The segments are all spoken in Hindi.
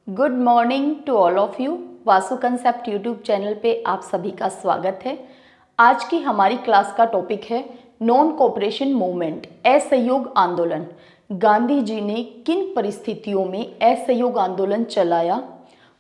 Good morning to all of you. Vasu concept YouTube channel पे आप सभी का स्वागत है। आज की हमारी क्लास का टॉपिक है नॉन कोऑपरेशन मूवमेंट, असहयोग आंदोलन। गांधी जी ने किन परिस्थितियों में असहयोग आंदोलन चलाया,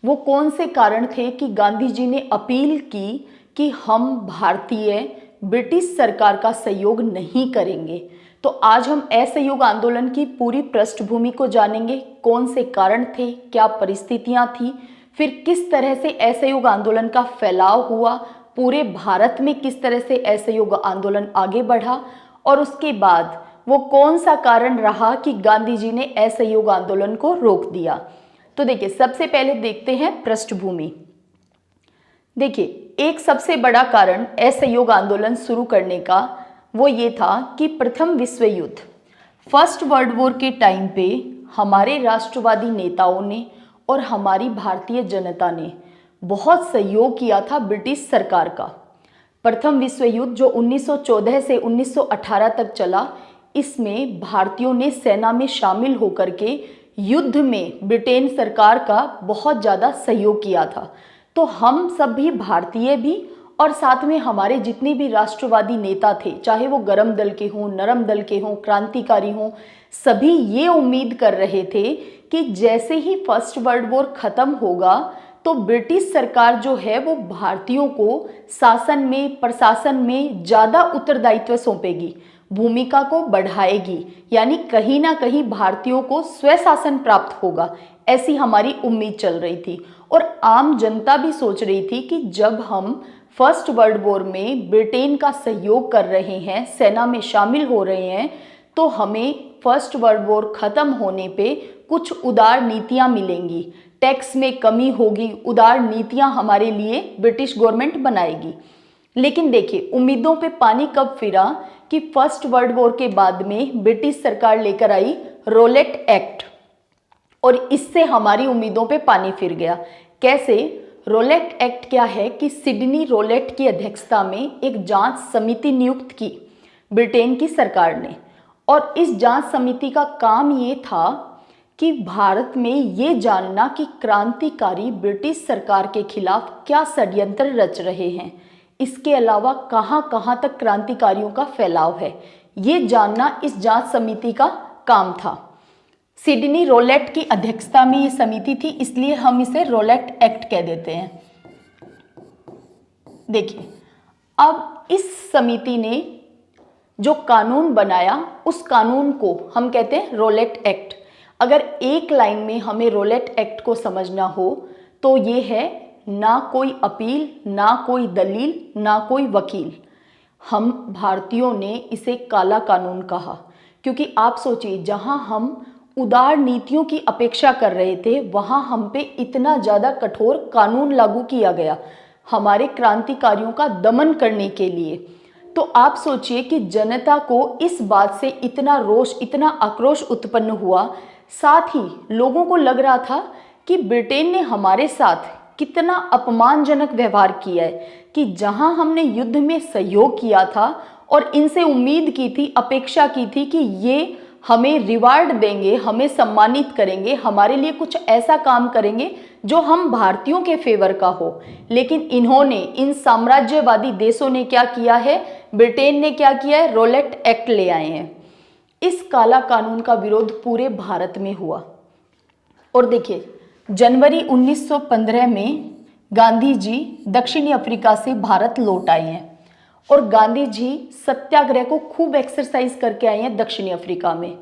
वो कौन से कारण थे कि गांधी जी ने अपील की कि हम भारतीय ब्रिटिश सरकार का सहयोग नहीं करेंगे। तो आज हम असहयोग आंदोलन की पूरी पृष्ठभूमि को जानेंगे, कौन से कारण थे, क्या परिस्थितियां थी, फिर किस तरह से असहयोग आंदोलन का फैलाव हुआ, पूरे भारत में किस तरह से असहयोग आंदोलन आगे बढ़ा और उसके बाद वो कौन सा कारण रहा कि गांधी जी ने असहयोग आंदोलन को रोक दिया। तो देखिए, सबसे पहले देखते हैं पृष्ठभूमि। देखिए, एक सबसे बड़ा कारण असहयोग आंदोलन शुरू करने का वो ये था कि प्रथम विश्व युद्ध, फर्स्ट वर्ल्ड वॉर के टाइम पे हमारे राष्ट्रवादी नेताओं ने और हमारी भारतीय जनता ने बहुत सहयोग किया था ब्रिटिश सरकार का। प्रथम विश्व युद्ध जो 1914 से 1918 तक चला, इसमें भारतीयों ने सेना में शामिल होकर के युद्ध में ब्रिटेन सरकार का बहुत ज़्यादा सहयोग किया था। तो हम सब भी भारतीय भी और साथ में हमारे जितने भी राष्ट्रवादी नेता थे, चाहे वो गरम दल के हों, नरम दल के हों, क्रांतिकारी हों, सभी ये उम्मीद कर रहे थे कि जैसे ही फर्स्ट वर्ल्ड वॉर खत्म होगा तो ब्रिटिश सरकार जो है वो भारतीयों को शासन में, प्रशासन में ज़्यादा उत्तरदायित्व सौंपेगी, भूमिका को बढ़ाएगी, यानी कहीं ना कहीं भारतीयों को स्वशासन प्राप्त होगा, ऐसी हमारी उम्मीद चल रही थी। और आम जनता भी सोच रही थी कि जब हम फर्स्ट वर्ल्ड वॉर में ब्रिटेन का सहयोग कर रहे हैं, सेना में शामिल हो रहे हैं, तो हमें फर्स्ट वर्ल्ड वॉर खत्म होने पे कुछ उदार नीतियां मिलेंगी, टैक्स में कमी होगी, उदार नीतियां हमारे लिए ब्रिटिश गवर्नमेंट बनाएगी। लेकिन देखिए, उम्मीदों पे पानी कब फिरा कि फर्स्ट वर्ल्ड वॉर के बाद में ब्रिटिश सरकार लेकर आई रोलेट एक्ट, और इससे हमारी उम्मीदों पे पानी फिर गया। कैसे? रोलेट एक्ट क्या है कि सिडनी रोलेट की अध्यक्षता में एक जांच समिति नियुक्त की ब्रिटेन की सरकार ने, और इस जांच समिति का काम ये था कि भारत में ये जानना कि क्रांतिकारी ब्रिटिश सरकार के खिलाफ क्या षड्यंत्र रच रहे हैं, इसके अलावा कहाँ कहाँ तक क्रांतिकारियों का फैलाव है, ये जानना इस जांच समिति का काम था। सिडनी रोलेट की अध्यक्षता में ये समिति थी, इसलिए हम इसे रोलेट एक्ट कह देते हैं। देखिए, अब इस समिति ने जो कानून बनाया, उस कानून को हम कहते हैं रोलेट एक्ट। अगर एक लाइन में हमें रोलेट एक्ट को समझना हो तो ये है, ना कोई अपील, ना कोई दलील, ना कोई वकील। हम भारतीयों ने इसे काला कानून कहा, क्योंकि आप सोचिए, जहां हम उदार नीतियों की अपेक्षा कर रहे थे वहां हम पे इतना ज़्यादा कठोर कानून लागू किया गया हमारे क्रांतिकारियों का दमन करने के लिए। तो आप सोचिए कि जनता को इस बात से इतना रोष, इतना आक्रोश उत्पन्न हुआ, साथ ही लोगों को लग रहा था कि ब्रिटेन ने हमारे साथ कितना अपमानजनक व्यवहार किया है, कि जहां हमने युद्ध में सहयोग किया था और इनसे उम्मीद की थी, अपेक्षा की थी कि ये हमें रिवार्ड देंगे, हमें सम्मानित करेंगे, हमारे लिए कुछ ऐसा काम करेंगे जो हम भारतीयों के फेवर का हो, लेकिन इन्होंने, इन साम्राज्यवादी देशों ने क्या किया है, ब्रिटेन ने क्या किया है, रोलेट एक्ट ले आए हैं। इस काला कानून का विरोध पूरे भारत में हुआ। और देखिए, जनवरी 1915 में गांधी जी दक्षिणी अफ्रीका से भारत लौट आए हैं, और गांधी जी सत्याग्रह को खूब एक्सरसाइज करके आए हैं दक्षिणी अफ्रीका में।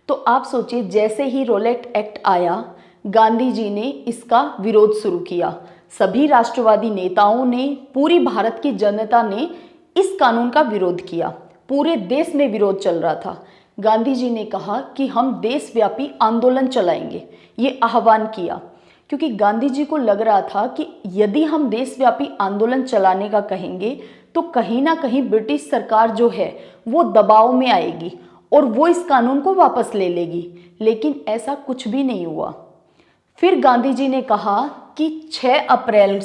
तो आप सोचिए, जैसे ही रोलेट एक्ट आया, गांधी जी ने इसका विरोध शुरू किया। सभी राष्ट्रवादी नेताओं ने, पूरी भारत की जनता ने इस कानून का विरोध किया। पूरे देश में विरोध चल रहा था। गांधी जी ने कहा कि हम देशव्यापी आंदोलन चलाएंगे, ये आह्वान किया, क्योंकि गांधी जी को लग रहा था कि यदि हम देशव्यापी आंदोलन चलाने का कहेंगे तो कहीं ना कहीं ब्रिटिश सरकार जो है वो दबाव में आएगी और वो इस कानून को वापस ले लेगी। लेकिन ऐसा कुछ भी नहीं हुआ। फिर गांधी जी ने कहा कि 6 अप्रैल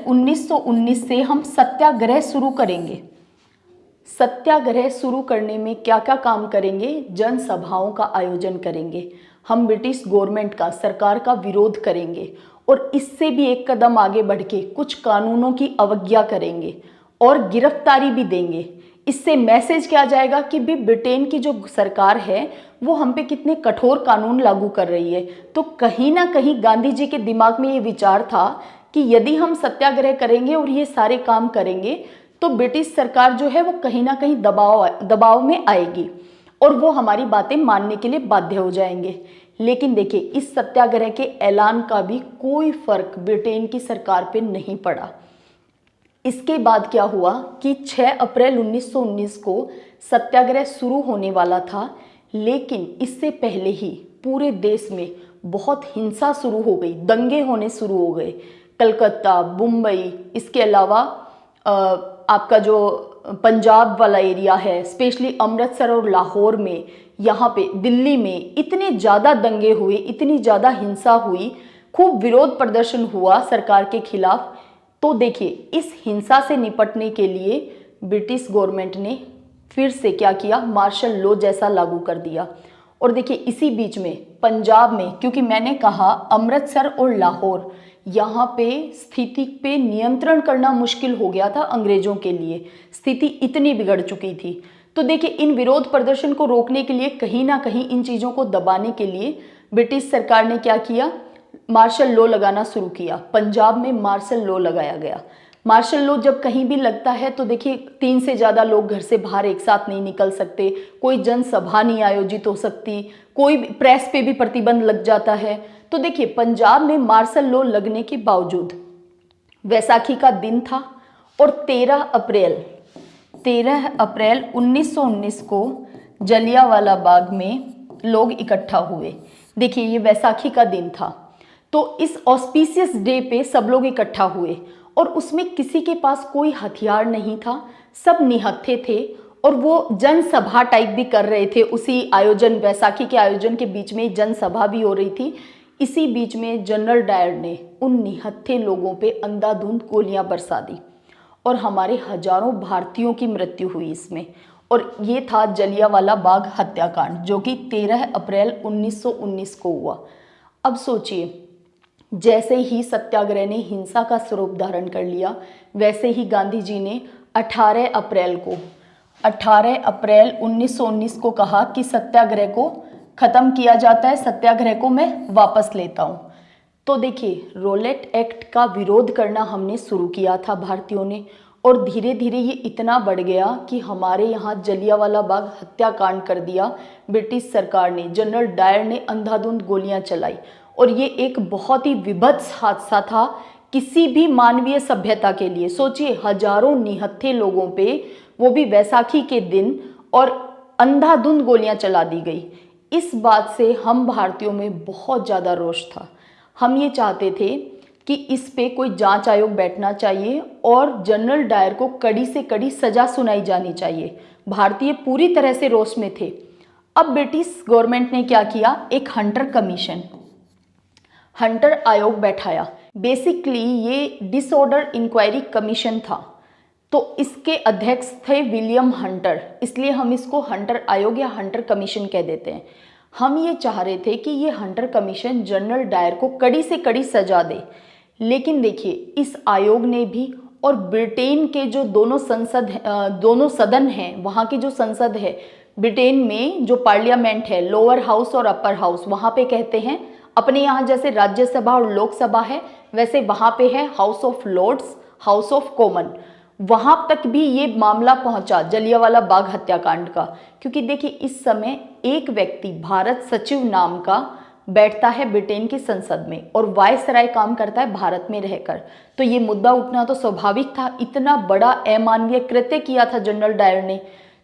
1919 से हम सत्याग्रह शुरू करेंगे। सत्याग्रह शुरू करने में क्या क्या काम करेंगे? जनसभाओं का आयोजन करेंगे, हम ब्रिटिश गवर्नमेंट का, सरकार का विरोध करेंगे और इससे भी एक कदम आगे बढ़ के कुछ कानूनों की अवज्ञा करेंगे और गिरफ्तारी भी देंगे। इससे मैसेज क्या जाएगा कि भी ब्रिटेन की जो सरकार है वो हम पे कितने कठोर कानून लागू कर रही है। तो कहीं ना कहीं गांधी जी के दिमाग में ये विचार था कि यदि हम सत्याग्रह करेंगे और ये सारे काम करेंगे तो ब्रिटिश सरकार जो है वो कहीं ना कहीं दबाव में आएगी और वो हमारी बातें मानने के लिए बाध्य हो जाएंगे। लेकिन देखिए, इस सत्याग्रह के ऐलान का भी कोई फर्क ब्रिटेन की सरकार पे नहीं पड़ा। इसके बाद क्या हुआ कि 6 अप्रैल 1919 को सत्याग्रह शुरू होने वाला था, लेकिन इससे पहले ही पूरे देश में बहुत हिंसा शुरू हो गई, दंगे होने शुरू हो गए। कलकत्ता, मुंबई, इसके अलावा आपका जो पंजाब वाला एरिया है, स्पेशली अमृतसर और लाहौर में, यहाँ पे दिल्ली में इतने ज़्यादा दंगे हुए, इतनी ज़्यादा हिंसा हुई, खूब विरोध प्रदर्शन हुआ सरकार के खिलाफ। तो देखिए, इस हिंसा से निपटने के लिए ब्रिटिश गवर्नमेंट ने फिर से क्या किया, मार्शल लॉ जैसा लागू कर दिया। और देखिए, इसी बीच में पंजाब में, क्योंकि मैंने कहा अमृतसर और लाहौर, यहाँ पे स्थिति पे नियंत्रण करना मुश्किल हो गया था अंग्रेजों के लिए, स्थिति इतनी बिगड़ चुकी थी। तो देखिए, इन विरोध प्रदर्शन को रोकने के लिए, कहीं ना कहीं इन चीज़ों को दबाने के लिए ब्रिटिश सरकार ने क्या किया, मार्शल लॉ लगाना शुरू किया। पंजाब में मार्शल लॉ लगाया गया। मार्शल लॉ जब कहीं भी लगता है तो देखिए, 3 से ज़्यादा लोग घर से बाहर एक साथ नहीं निकल सकते, कोई जनसभा नहीं आयोजित हो सकती, कोई प्रेस पे भी प्रतिबंध लग जाता है। तो देखिए, पंजाब में मार्शल लॉ लगने के बावजूद वैसाखी का दिन था और 13 अप्रैल 1919 को जलियांवाला बाग में लोग इकट्ठा हुए। देखिए, ये वैसाखी का दिन था, तो इस ऑस्पिशियस डे पे सब लोग इकट्ठा हुए और उसमें किसी के पास कोई हथियार नहीं था, सब निहत्थे थे और वो जनसभा टाइप भी कर रहे थे। उसी आयोजन, वैसाखी के आयोजन के बीच में जनसभा भी हो रही थी। इसी बीच में जनरल डायर ने उन निहत्थे लोगों पे अंधाधुंध गोलियां बरसा दी और हमारे हजारों भारतीयों की मृत्यु हुई इसमें। और ये था जलियांवाला बाग हत्याकांड, जो कि 13 अप्रैल 1919 को हुआ। अब सोचिए, जैसे ही सत्याग्रह ने हिंसा का स्वरूप धारण कर लिया, वैसे ही गांधी जी ने 18 अप्रैल 1919 को कहा कि सत्याग्रह को खत्म किया जाता है, सत्याग्रह को मैं वापस लेता हूँ। तो देखिए, रोलेट एक्ट का विरोध करना हमने शुरू किया था भारतीयों ने, और धीरे धीरे ये इतना बढ़ गया कि हमारे यहाँ जलियांवाला बाग हत्याकांड कर दिया ब्रिटिश सरकार ने। जनरल डायर ने अंधाधुंध गोलियां चलाई और ये एक बहुत ही विभत्स हादसा था किसी भी मानवीय सभ्यता के लिए। सोचिए, हजारों निहत्थे लोगों पे, वो भी वैसाखी के दिन, और अंधाधुंध गोलियां चला दी गई। इस बात से हम भारतीयों में बहुत ज़्यादा रोष था। हम ये चाहते थे कि इस पे कोई जांच आयोग बैठना चाहिए और जनरल डायर को कड़ी से कड़ी सजा सुनाई जानी चाहिए। भारतीय पूरी तरह से रोष में थे। अब ब्रिटिश गवर्नमेंट ने क्या किया, एक हंटर आयोग बैठाया। बेसिकली ये डिसऑर्डर इंक्वायरी कमीशन था, तो इसके अध्यक्ष थे विलियम हंटर, इसलिए हम इसको हंटर आयोग या हंटर कमीशन कह देते हैं। हम ये चाह रहे थे कि ये हंटर कमीशन जनरल डायर को कड़ी से कड़ी सजा दे। लेकिन देखिए, इस आयोग ने भी, और ब्रिटेन के जो दोनों सदन हैं, वहाँ की जो संसद है ब्रिटेन में, जो पार्लियामेंट है, लोअर हाउस और अपर हाउस, वहाँ पे कहते हैं, अपने यहाँ जैसे राज्यसभा और लोकसभा है वैसे वहाँ पे है House of Lords, House of Common. वहां तक भी ये मामला पहुंचा जलियांवाला बाग हत्याकांड का, क्योंकि देखिए, इस समय एक व्यक्ति, भारत सचिव नाम का, बैठता है ब्रिटेन की संसद में और वायसराय काम करता है भारत में रहकर। तो ये मुद्दा उठना तो स्वाभाविक था, इतना बड़ा अमानवीय कृत्य किया था जनरल डायर ने।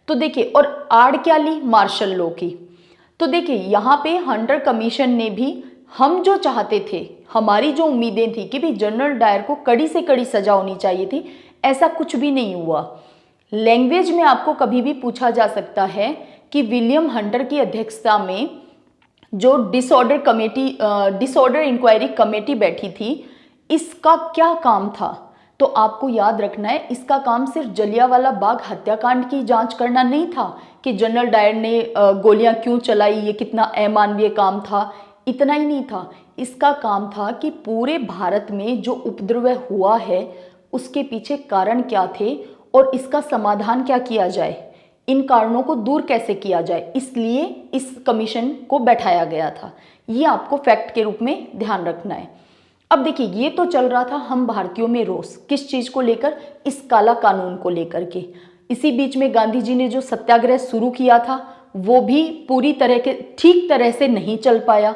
तो देखिए, और आड़ क्या ली, मार्शल लॉ की। तो देखिए, यहाँ पे हंटर कमीशन ने भी, हम जो चाहते थे, हमारी जो उम्मीदें थी कि भी जनरल डायर को कड़ी से कड़ी सजा होनी चाहिए थी, ऐसा कुछ भी नहीं हुआ। लैंग्वेज में आपको कभी भी पूछा जा सकता है कि विलियम हंटर की अध्यक्षता में जो डिसऑर्डर इंक्वायरी कमेटी बैठी थी, इसका क्या काम था। तो आपको याद रखना है, इसका काम सिर्फ जलियांवाला बाग हत्याकांड की जांच करना नहीं था कि जनरल डायर ने गोलियां क्यों चलाई, ये कितना अमानवीय काम था, इतना ही नहीं था। इसका काम था कि पूरे भारत में जो उपद्रव हुआ है उसके पीछे कारण क्या थे और इसका समाधान क्या किया जाए, इन कारणों को दूर कैसे किया जाए, इसलिए इस कमीशन को बैठाया गया था। ये आपको फैक्ट के रूप में ध्यान रखना है। अब देखिए, ये तो चल रहा था हम भारतीयों में रोष, किस चीज को लेकर, इस काला कानून को लेकर के। इसी बीच में गांधी जी ने जो सत्याग्रह शुरू किया था वो भी पूरी तरह के ठीक तरह से नहीं चल पाया,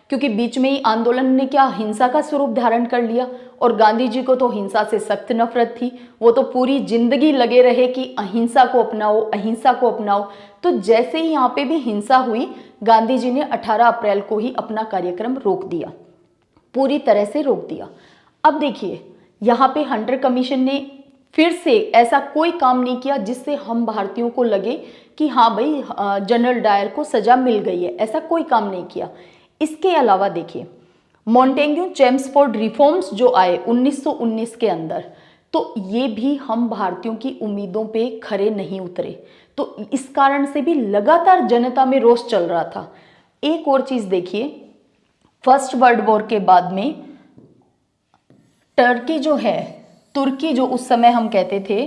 क्योंकि बीच में ही आंदोलन ने क्या हिंसा का स्वरूप धारण कर लिया, और गांधी जी को तो हिंसा से सख्त नफरत थी। वो तो पूरी जिंदगी लगे रहे कि अहिंसा को अपनाओ, अहिंसा को अपनाओ। तो जैसे ही यहाँ पे भी हिंसा हुई, गांधी जी ने 18 अप्रैल को ही अपना कार्यक्रम रोक दिया, पूरी तरह से रोक दिया। अब देखिए, यहाँ पे हंटर कमीशन ने फिर से ऐसा कोई काम नहीं किया जिससे हम भारतीयों को लगे कि हाँ भाई जनरल डायर को सजा मिल गई है, ऐसा कोई काम नहीं किया। इसके अलावा देखिए, मॉन्टेग्यू चेम्सफोर्ड रिफॉर्म्स जो आए 1919 के अंदर, तो ये भी हम भारतीयों की उम्मीदों पे खरे नहीं उतरे। तो इस कारण से भी लगातार जनता में रोष चल रहा था। एक और चीज देखिए, फर्स्ट वर्ल्ड वॉर के बाद में टर्की जो है, तुर्की जो उस समय हम कहते थे,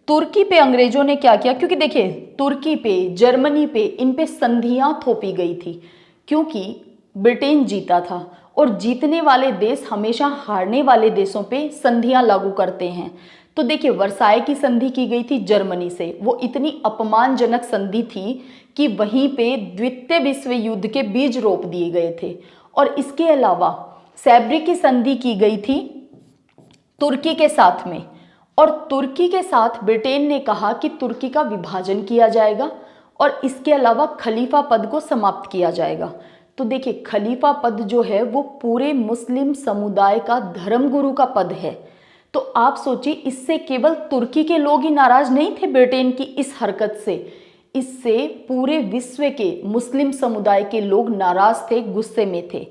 तुर्की पे अंग्रेजों ने क्या किया, क्योंकि देखिए तुर्की पे, जर्मनी पे, इन पे संधियां थोपी गई थी, क्योंकि ब्रिटेन जीता था और जीतने वाले देश हमेशा हारने वाले देशों पे संधियां लागू करते हैं। तो देखिए, वर्साय की संधि की गई थी जर्मनी से, वो इतनी अपमानजनक संधि थी कि वहीं पे द्वितीय विश्व युद्ध के बीज रोप दिए गए थे। और इसके अलावा सैब्री की संधि की गई थी तुर्की के साथ में, और तुर्की के साथ ब्रिटेन ने कहा कि तुर्की का विभाजन किया जाएगा और इसके अलावा खलीफा पद को समाप्त किया जाएगा। तो देखिए, खलीफा पद जो है वो पूरे मुस्लिम समुदाय का धर्मगुरु का पद है। तो आप सोचिए, इससे केवल तुर्की के लोग ही नाराज नहीं थे ब्रिटेन की इस हरकत से, इससे पूरे विश्व के मुस्लिम समुदाय के लोग नाराज थे, गुस्से में थे।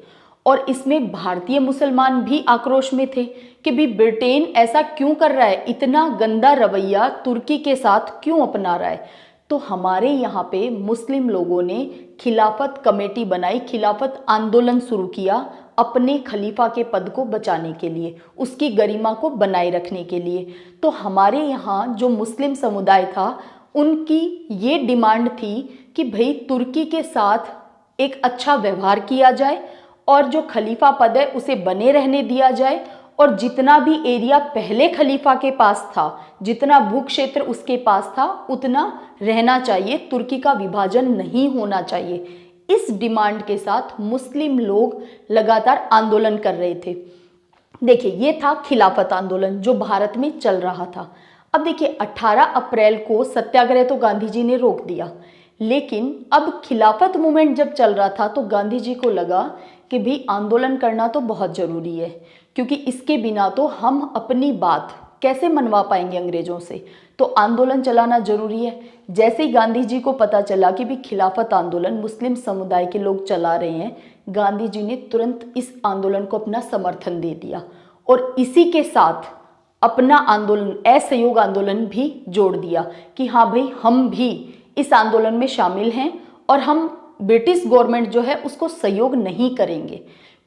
और इसमें भारतीय मुसलमान भी आक्रोश में थे कि भी ब्रिटेन ऐसा क्यों कर रहा है, इतना गंदा रवैया तुर्की के साथ क्यों अपना रहा है। तो हमारे यहाँ पे मुस्लिम लोगों ने खिलाफत कमेटी बनाई, खिलाफत आंदोलन शुरू किया अपने खलीफा के पद को बचाने के लिए, उसकी गरिमा को बनाए रखने के लिए। तो हमारे यहाँ जो मुस्लिम समुदाय था, उनकी ये डिमांड थी कि भाई तुर्की के साथ एक अच्छा व्यवहार किया जाए और जो खलीफा पद है उसे बने रहने दिया जाए, और जितना भी एरिया पहले खलीफा के पास था, जितना भू क्षेत्र उसके पास था, उतना रहना चाहिए, तुर्की का विभाजन नहीं होना चाहिए। इस डिमांड के साथ मुस्लिम लोग लगातार आंदोलन कर रहे थे। देखिए, ये था खिलाफत आंदोलन जो भारत में चल रहा था। अब देखिए, 18 अप्रैल को सत्याग्रह तो गांधी जी ने रोक दिया, लेकिन अब खिलाफत मूवमेंट जब चल रहा था तो गांधी जी को लगा कि भी आंदोलन करना तो बहुत ज़रूरी है, क्योंकि इसके बिना तो हम अपनी बात कैसे मनवा पाएंगे अंग्रेज़ों से, तो आंदोलन चलाना ज़रूरी है। जैसे ही गांधी जी को पता चला कि भी खिलाफत आंदोलन मुस्लिम समुदाय के लोग चला रहे हैं, गांधी जी ने तुरंत इस आंदोलन को अपना समर्थन दे दिया और इसी के साथ अपना आंदोलन, असहयोग आंदोलन भी जोड़ दिया कि हाँ भाई, हम भी इस आंदोलन में शामिल हैं और हम ब्रिटिश गवर्नमेंट जो है उसको सहयोग नहीं करेंगे,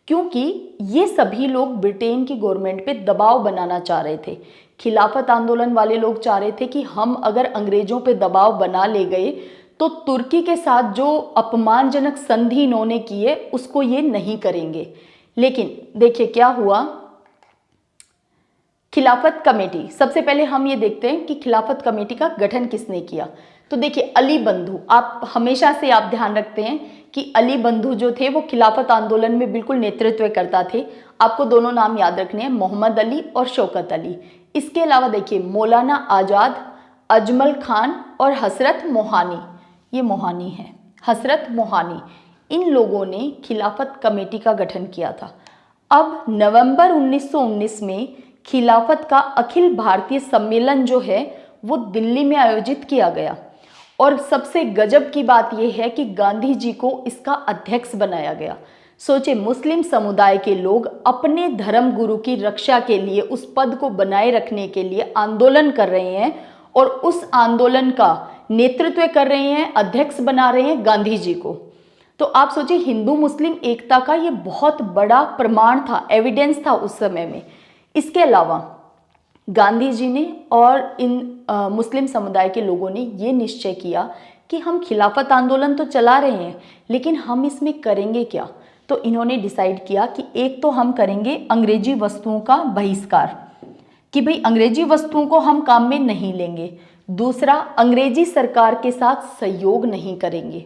क्योंकि ये सभी लोग ब्रिटेन की गवर्नमेंट पे दबाव बनाना चाह रहे थे। खिलाफत आंदोलन वाले लोग चाह रहे थे कि हम अगर अंग्रेजों पे दबाव बना ले गए तो तुर्की के साथ जो अपमानजनक संधि इन्होंने की है उसको ये नहीं करेंगे। लेकिन देखिए क्या हुआ, खिलाफत कमेटी, सबसे पहले हम ये देखते हैं कि खिलाफत कमेटी का गठन किसने किया। तो देखिए, अली बंधु, आप हमेशा से आप ध्यान रखते हैं कि अली बंधु जो थे वो खिलाफत आंदोलन में बिल्कुल नेतृत्व करता थे। आपको दोनों नाम याद रखने हैं, मोहम्मद अली और शौकत अली। इसके अलावा देखिए, मौलाना आज़ाद, अजमल खान और हसरत मोहानी, ये मोहानी है, हसरत मोहानी, इन लोगों ने खिलाफत कमेटी का गठन किया था। अब नवंबर 1919 में खिलाफत का अखिल भारतीय सम्मेलन जो है वो दिल्ली में आयोजित किया गया, और सबसे गजब की बात यह है कि गांधी जी को इसका अध्यक्ष बनाया गया। सोचे मुस्लिम समुदाय के लोग अपने धर्म गुरु की रक्षा के लिए, उस पद को बनाए रखने के लिए आंदोलन कर रहे हैं और उस आंदोलन का नेतृत्व कर रहे हैं, अध्यक्ष बना रहे हैं गांधी जी को। तो आप सोचिए हिंदू मुस्लिम एकता का ये बहुत बड़ा प्रमाण था, एविडेंस था उस समय में। इसके अलावा गांधी जी ने और इन मुस्लिम समुदाय के लोगों ने ये निश्चय किया कि हम खिलाफत आंदोलन तो चला रहे हैं, लेकिन हम इसमें करेंगे क्या। तो इन्होंने डिसाइड किया कि एक तो हम करेंगे अंग्रेजी वस्तुओं का बहिष्कार, कि भाई अंग्रेजी वस्तुओं को हम काम में नहीं लेंगे। दूसरा, अंग्रेजी सरकार के साथ सहयोग नहीं करेंगे।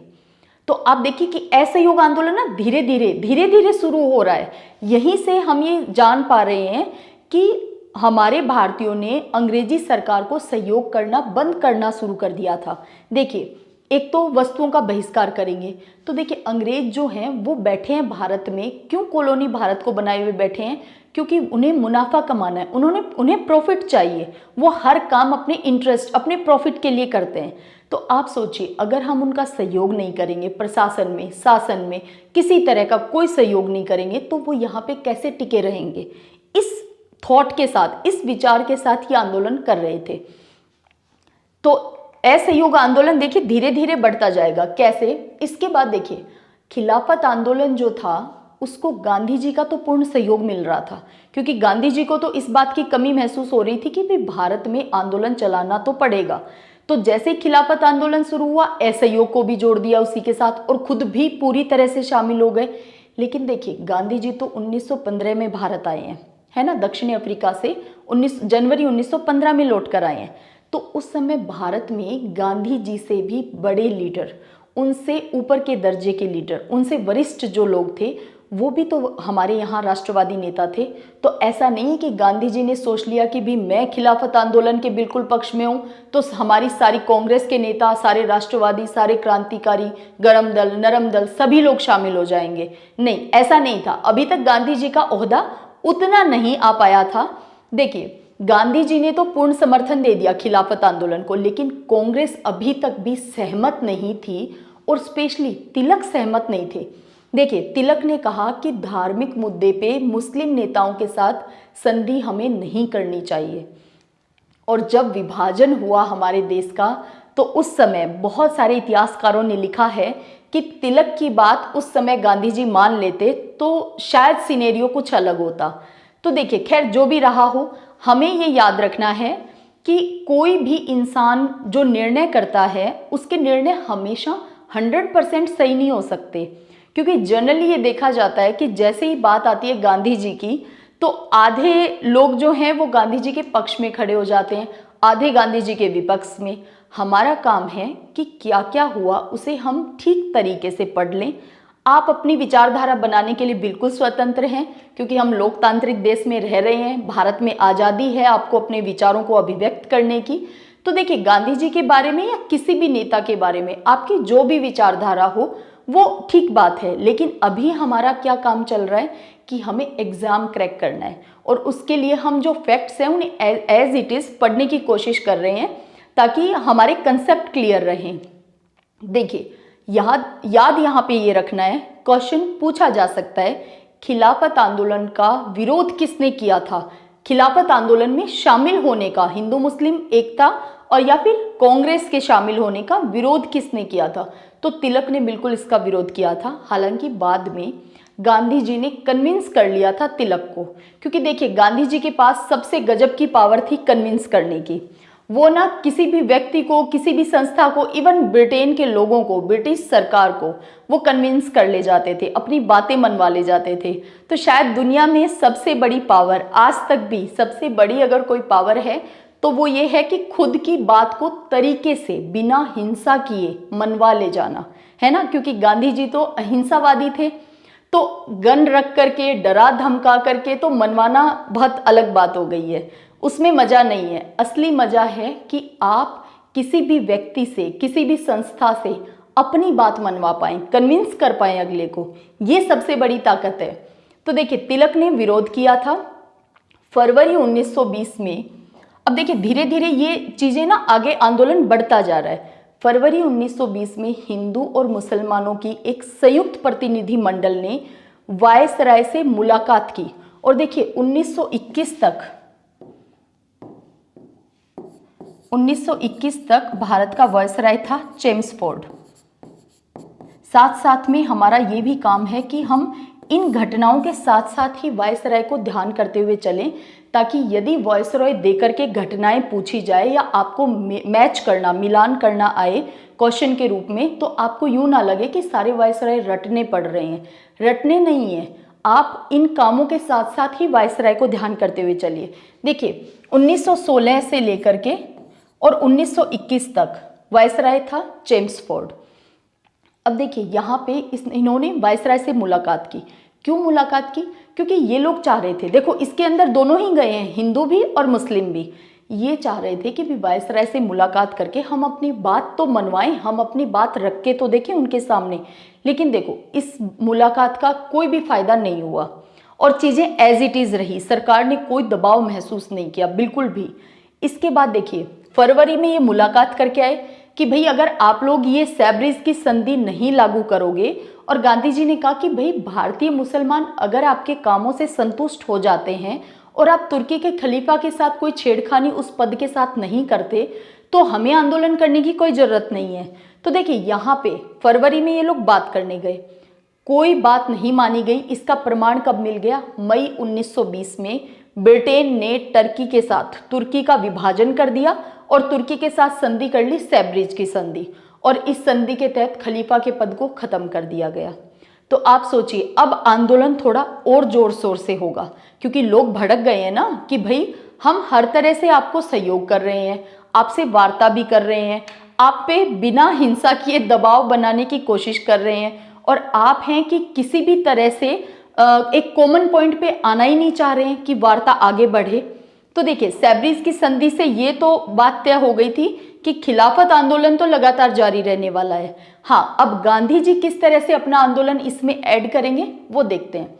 तो आप देखिए कि असहयोग आंदोलन ना धीरे धीरे शुरू हो रहा है। यहीं से हम ये जान पा रहे हैं कि हमारे भारतीयों ने अंग्रेजी सरकार को सहयोग करना बंद करना शुरू कर दिया था। देखिए, एक तो वस्तुओं का बहिष्कार करेंगे, तो देखिए अंग्रेज जो हैं वो बैठे हैं भारत में, क्यों कॉलोनी भारत को बनाए हुए बैठे हैं, क्योंकि उन्हें मुनाफा कमाना है, उन्हें प्रॉफिट चाहिए। वो हर काम अपने इंटरेस्ट, अपने प्रॉफिट के लिए करते हैं। तो आप सोचिए अगर हम उनका सहयोग नहीं करेंगे, प्रशासन में, शासन में किसी तरह का कोई सहयोग नहीं करेंगे, तो वो यहाँ पे कैसे टिके रहेंगे। इस थॉट के साथ, इस विचार के साथ ये आंदोलन कर रहे थे। तो असहयोग आंदोलन देखिए धीरे धीरे बढ़ता जाएगा। कैसे? इसके बाद देखिए खिलाफत आंदोलन जो था उसको गांधी जी का तो पूर्ण सहयोग मिल रहा था, क्योंकि गांधी जी को तो इस बात की कमी महसूस हो रही थी कि भाई भारत में आंदोलन चलाना तो पड़ेगा। तो जैसे खिलाफत आंदोलन शुरू हुआ, असहयोग को भी जोड़ दिया उसी के साथ और खुद भी पूरी तरह से शामिल हो गए। लेकिन देखिए गांधी जी तो 1915 में भारत आए हैं, है ना, दक्षिण अफ्रीका से 19 जनवरी 1915 में लौट कर आए हैं। तो उस समय भारत में गांधी जी से भी बड़े लीडर, उनसे ऊपर के दर्जे के लीडर, उनसे वरिष्ठ जो लोग थे वो भी तो हमारे यहाँ राष्ट्रवादी नेता थे। तो ऐसा नहीं है कि गांधी जी ने सोच लिया कि भी मैं खिलाफत आंदोलन के बिल्कुल पक्ष में हूँ तो हमारी सारी कांग्रेस के नेता, सारे राष्ट्रवादी, सारे क्रांतिकारी, गरम दल, नरम दल सभी लोग शामिल हो जाएंगे। नहीं, ऐसा नहीं था। अभी तक गांधी जी का ओहदा उतना नहीं आ पाया था। देखिए गांधी जी ने तो पूर्ण समर्थन दे दिया खिलाफत आंदोलन को, लेकिन कांग्रेस अभी तक भी सहमत नहीं थी और स्पेशली तिलक सहमत नहीं थे। देखिए तिलक ने कहा कि धार्मिक मुद्दे पे मुस्लिम नेताओं के साथ संधि हमें नहीं करनी चाहिए। और जब विभाजन हुआ हमारे देश का, तो उस समय बहुत सारे इतिहासकारों ने लिखा है कि तिलक की बात उस समय गांधी जी मान लेते तो शायद सिनेरियो कुछ अलग होता। तो देखिए खैर जो भी रहा हो, हमें ये याद रखना है कि कोई भी इंसान जो निर्णय करता है उसके निर्णय हमेशा 100% सही नहीं हो सकते, क्योंकि जनरली ये देखा जाता है कि जैसे ही बात आती है गांधी जी की तो आधे लोग जो हैं वो गांधी जी के पक्ष में खड़े हो जाते हैं, आधे गांधी जी के विपक्ष में। हमारा काम है कि क्या क्या हुआ उसे हम ठीक तरीके से पढ़ लें। आप अपनी विचारधारा बनाने के लिए बिल्कुल स्वतंत्र हैं, क्योंकि हम लोकतांत्रिक देश में रह रहे हैं, भारत में आज़ादी है आपको अपने विचारों को अभिव्यक्त करने की। तो देखिए गांधी जी के बारे में या किसी भी नेता के बारे में आपकी जो भी विचारधारा हो वो ठीक बात है, लेकिन अभी हमारा क्या काम चल रहा है कि हमें एग्जाम क्रैक करना है और उसके लिए हम जो फैक्ट्स हैं उन्हें एज इट इज़ पढ़ने की कोशिश कर रहे हैं ताकि हमारे कंसेप्ट क्लियर रहें। देखिए याद यहाँ पे ये रखना है, क्वेश्चन पूछा जा सकता है खिलाफत आंदोलन का विरोध किसने किया था, खिलाफत आंदोलन में शामिल होने का, हिंदू मुस्लिम एकता और या फिर कांग्रेस के शामिल होने का विरोध किसने किया था। तो तिलक ने बिल्कुल इसका विरोध किया था। हालांकि बाद में गांधी जी ने कन्विंस कर लिया था तिलक को, क्योंकि देखिए गांधी जी के पास सबसे गजब की पावर थी कन्विंस करने की। वो ना किसी भी व्यक्ति को, किसी भी संस्था को, इवन ब्रिटेन के लोगों को, ब्रिटिश सरकार को वो कन्विंस कर ले जाते थे, अपनी बातें मनवा ले जाते थे। तो शायद दुनिया में सबसे बड़ी पावर, आज तक भी सबसे बड़ी अगर कोई पावर है तो वो ये है कि खुद की बात को तरीके से बिना हिंसा किए मनवा ले जाना, है ना। क्योंकि गांधी जी तो अहिंसावादी थे, तो गन रख करके, डरा धमका करके तो मनवाना बहुत अलग बात हो गई है, उसमें मजा नहीं है। असली मजा है कि आप किसी भी व्यक्ति से, किसी भी संस्था से अपनी बात मनवा पाएं, कन्विंस कर पाएं अगले को, ये सबसे बड़ी ताकत है। तो देखिए तिलक ने विरोध किया था फरवरी 1920 में। अब देखिए धीरे धीरे ये चीजें ना आगे आंदोलन बढ़ता जा रहा है। फरवरी 1920 में हिंदू और मुसलमानों की एक संयुक्त प्रतिनिधि मंडल ने वायसराय से मुलाकात की। और देखिए 1921 तक भारत का वायसराय था चेम्सफोर्ड। साथ साथ में हमारा ये भी काम है कि हम इन घटनाओं के साथ साथ ही वायसराय को ध्यान करते हुए चलें, ताकि यदि वायसराय देकर के घटनाएं पूछी जाए या आपको मैच करना, मिलान करना आए क्वेश्चन के रूप में, तो आपको यूं ना लगे कि सारे वायसराय रटने पड़ रहे हैं। रटने नहीं है, आप इन कामों के साथ साथ ही वायसराय को ध्यान करते हुए चलिए। देखिए 1916 से लेकर के और 1921 तक वायसराय था चेम्सफोर्ड। अब देखिए यहाँ पे इन्होंने वायसराय से मुलाकात की। क्यों मुलाकात की? क्योंकि ये लोग चाह रहे थे, देखो इसके अंदर दोनों ही गए हैं, हिंदू भी और मुस्लिम भी। ये चाह रहे थे कि भी वायसराय से मुलाकात करके हम अपनी बात तो मनवाएं, हम अपनी बात रख के तो देखें उनके सामने। लेकिन देखो इस मुलाकात का कोई भी फायदा नहीं हुआ और चीज़ें एज इट इज़ रही। सरकार ने कोई दबाव महसूस नहीं किया बिल्कुल भी। इसके बाद देखिए फरवरी में ये मुलाकात करके आए कि भाई अगर आप लोग ये सैब्रिज की संधि नहीं लागू करोगे, और गांधी जी ने कहा कि भाई भारतीय मुसलमान अगर आपके कामों से संतुष्ट हो जाते हैं और आप तुर्की के खलीफा के साथ कोई छेड़खानी उस पद के साथ नहीं करते, तो हमें आंदोलन करने की कोई जरूरत नहीं है। तो देखिए यहाँ पे फरवरी में ये लोग बात करने गए, कोई बात नहीं मानी गई। इसका प्रमाण कब मिल गया? मई 1920 में ब्रिटेन ने टर्की के साथ तुर्की का विभाजन कर दिया और तुर्की के साथ संधि कर ली, सैब्रिज की संधि, और इस संधि के तहत खलीफा के पद को खत्म कर दिया गया। तो आप सोचिए अब आंदोलन थोड़ा और जोर शोर से होगा, क्योंकि लोग भड़क गए हैं ना कि भाई हम हर तरह से आपको सहयोग कर रहे हैं, आपसे वार्ता भी कर रहे हैं, आप पे बिना हिंसा किए दबाव बनाने की कोशिश कर रहे हैं, और आप हैं कि किसी भी तरह से एक कॉमन पॉइंट पे आना ही नहीं चाह रहे हैं कि वार्ता आगे बढ़े। तो देखिए सैब्रिज की संधि से ये तो बात तय हो गई थी कि खिलाफत आंदोलन तो लगातार जारी रहने वाला है। हाँ, अब गांधी जी किस तरह से अपना आंदोलन इसमें ऐड करेंगे वो देखते हैं।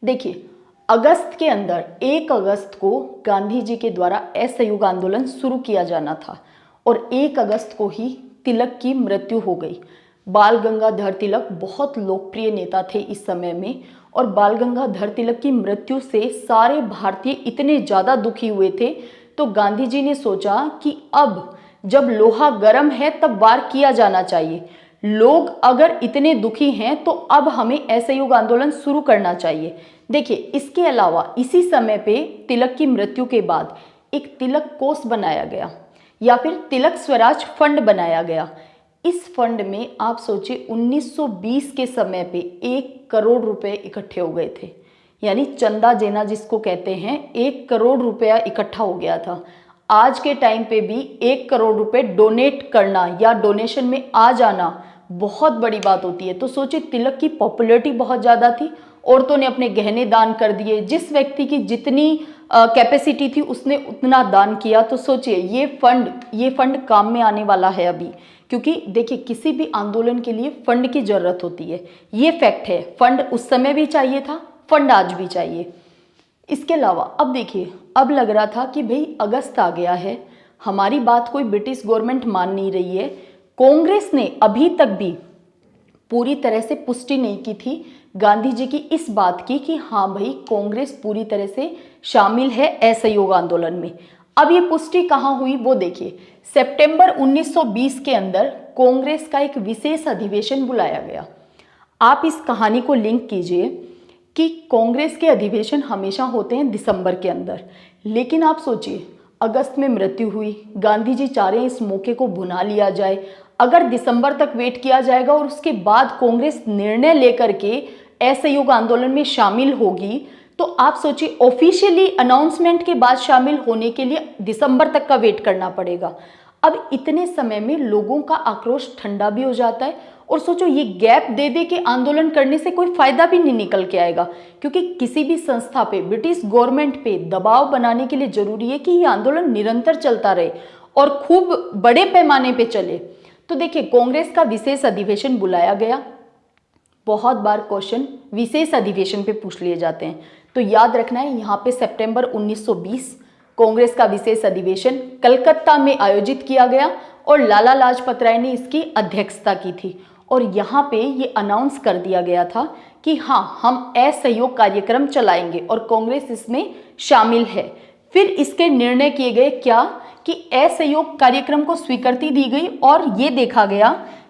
देखिए अगस्त के अंदर 1 अगस्त को गांधी जी के द्वारा असहयोग आंदोलन शुरू किया जाना था और 1 अगस्त को ही तिलक की मृत्यु हो गई। बाल गंगाधर तिलक बहुत लोकप्रिय नेता थे इस समय में, और बाल गंगाधर तिलक की मृत्यु से सारे भारतीय इतने ज़्यादा दुखी हुए थे। तो गांधी जी ने सोचा कि अब जब लोहा गर्म है तब वार किया जाना चाहिए। लोग अगर इतने दुखी हैं तो अब हमें असहयोग आंदोलन शुरू करना चाहिए। देखिए इसके अलावा इसी समय पे तिलक की मृत्यु के बाद एक तिलक कोष बनाया गया या फिर तिलक स्वराज फंड बनाया गया। इस फंड में आप सोचिए 1920 के समय पे 1 करोड़ रुपए इकट्ठे हो गए थे, यानी चंदा देना जिसको कहते हैं, 1 करोड़ रुपया इकट्ठा हो गया था। आज के टाइम पे भी 1 करोड़ रुपए डोनेट करना या डोनेशन में आ जाना बहुत बड़ी बात होती है। तो सोचिए तिलक की पॉपुलैरिटी बहुत ज़्यादा थी, औरतों ने अपने गहने दान कर दिए, जिस व्यक्ति की जितनी कैपेसिटी थी उसने उतना दान किया। तो सोचिए ये फंड काम में आने वाला है अभी, क्योंकि देखिए किसी भी आंदोलन के लिए फंड की जरूरत होती है, ये फैक्ट है। फंड उस समय भी चाहिए था, फंड आज भी चाहिए। इसके अलावा अब देखिए अब लग रहा था कि भाई अगस्त आ गया है, हमारी बात कोई ब्रिटिश गवर्नमेंट मान नहीं रही है। कांग्रेस ने अभी तक भी पूरी तरह से पुष्टि नहीं की थी गांधी जी की इस बात की कि हाँ भाई कांग्रेस पूरी तरह से शामिल है असहयोग आंदोलन में। अब ये पुष्टि कहाँ हुई वो देखिए, सितंबर 1920 के अंदर कांग्रेस का एक विशेष अधिवेशन बुलाया गया। आप इस कहानी को लिंक कीजिए कि कांग्रेस के अधिवेशन हमेशा होते हैं दिसंबर के अंदर, लेकिन आप सोचिए अगस्त में मृत्यु हुई, गांधी जी चाह रहे हैं इस मौके को भुना लिया जाए। अगर दिसंबर तक वेट किया जाएगा और उसके बाद कांग्रेस निर्णय लेकर के असहयोग आंदोलन में शामिल होगी, तो आप सोचिए ऑफिशियली अनाउंसमेंट के बाद शामिल होने के लिए दिसंबर तक का वेट करना पड़ेगा। अब इतने समय में लोगों का आक्रोश ठंडा भी हो जाता है, और सोचो ये गैप दे दे के आंदोलन करने से कोई फायदा भी नहीं निकल के आएगा, क्योंकि किसी भी संस्था पे, ब्रिटिश गवर्नमेंट पे दबाव बनाने के लिए जरूरी है कि ये आंदोलन निरंतर चलता रहे और खूब बड़े पैमाने पे चले। तो देखिए कांग्रेस का विशेष अधिवेशन बुलाया गया। बहुत बार क्वेश्चन विशेष अधिवेशन पे पूछ लिए जाते हैं, तो याद रखना है यहाँ पे सितंबर 1920 कांग्रेस का विशेष अधिवेशन कलकत्ता में आयोजित किया गया और लाला लाजपत राय ने इसकी अध्यक्षता की थी। और यहाँ पे ये अनाउंस कर दिया गया था कि हाँ, हम असहयोग कार्यक्रम चलाएंगे और कांग्रेस इसमें शामिल है। फिर इसके निर्णय किए गए क्या कि असहयोग कार्यक्रम को स्वीकृति दी गई और ये देखा गया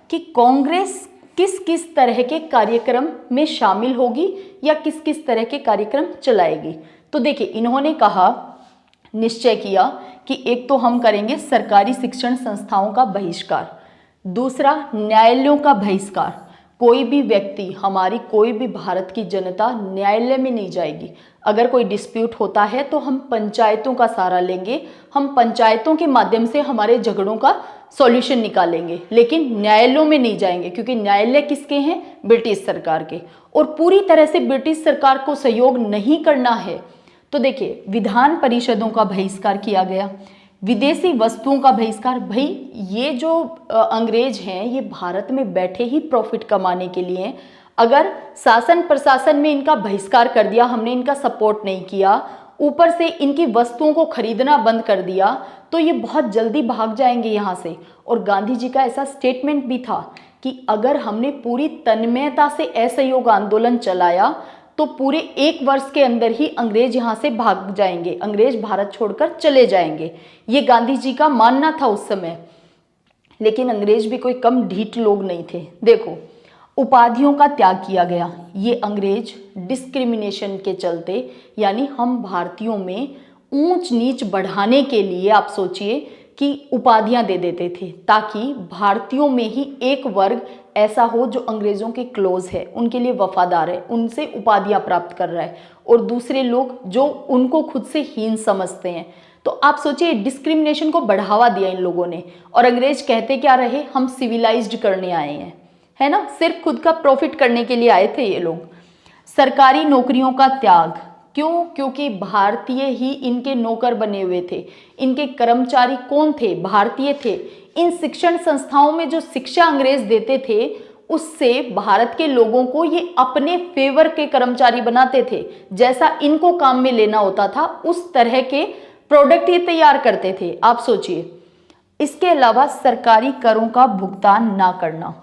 कि कांग्रेस किस किस तरह के कार्यक्रम में शामिल होगी या किस किस तरह के कार्यक्रम चलाएगी। तो देखिए, इन्होंने कहा, निश्चय किया कि एक तो हम करेंगे सरकारी शिक्षण संस्थाओं का बहिष्कार, दूसरा न्यायालयों का बहिष्कार। कोई भी व्यक्ति, हमारी कोई भी भारत की जनता न्यायालय में नहीं जाएगी। अगर कोई डिस्प्यूट होता है तो हम पंचायतों का सहारा लेंगे, हम पंचायतों के माध्यम से हमारे झगड़ों का सॉल्यूशन निकालेंगे, लेकिन न्यायालयों में नहीं जाएंगे, क्योंकि न्यायालय किसके हैं? ब्रिटिश सरकार के। और पूरी तरह से ब्रिटिश सरकार को सहयोग नहीं करना है तो देखिए, विधान परिषदों का बहिष्कार किया गया, विदेशी वस्तुओं का बहिष्कार। भाई, ये जो अंग्रेज हैं, ये भारत में बैठे ही प्रॉफिट कमाने के लिए हैं। अगर शासन प्रशासन में इनका बहिष्कार कर दिया, हमने इनका सपोर्ट नहीं किया, ऊपर से इनकी वस्तुओं को खरीदना बंद कर दिया, तो ये बहुत जल्दी भाग जाएंगे यहाँ से। और गांधी जी का ऐसा स्टेटमेंट भी था कि अगर हमने पूरी तन्मयता से असहयोग आंदोलन चलाया तो पूरे 1 वर्ष के अंदर ही अंग्रेज यहाँ से भाग जाएंगे, अंग्रेज भारत छोड़कर चले जाएंगे। ये गांधी जी का मानना था उस समय। लेकिन अंग्रेज भी कोई कम ढीठ लोग नहीं थे। देखो, उपाधियों का त्याग किया गया। ये अंग्रेज डिस्क्रिमिनेशन के चलते, यानी हम भारतीयों में ऊंच नीच बढ़ाने के लिए, आप सोचिए कि उपाधियां दे देते थे, ताकि भारतीयों में ही एक वर्ग ऐसा हो जो अंग्रेजों के क्लोज है, उनके लिए वफादार है, उनसे उपाधियां प्राप्त कर रहा है, और दूसरे लोग जो उनको खुद से हीन समझते हैं। तो आप सोचिए, डिस्क्रिमिनेशन को बढ़ावा दिया इन लोगों ने। और अंग्रेज कहते क्या रहे? हम सिविलाइज्ड करने आए हैं, है ना, सिर्फ खुद का प्रॉफिट करने के लिए आए थे ये लोग। सरकारी नौकरियों का त्याग, क्यों? क्योंकि भारतीय ही इनके नौकर बने हुए थे, इनके कर्मचारी कौन थे? भारतीय थे। इन शिक्षण संस्थाओं में जो शिक्षा अंग्रेज देते थे, उससे भारत के लोगों को ये अपने फेवर के कर्मचारी बनाते थे। जैसा इनको काम में लेना होता था, उस तरह के प्रोडक्ट ये तैयार करते थे, आप सोचिए। इसके अलावा सरकारी करों का भुगतान ना करना।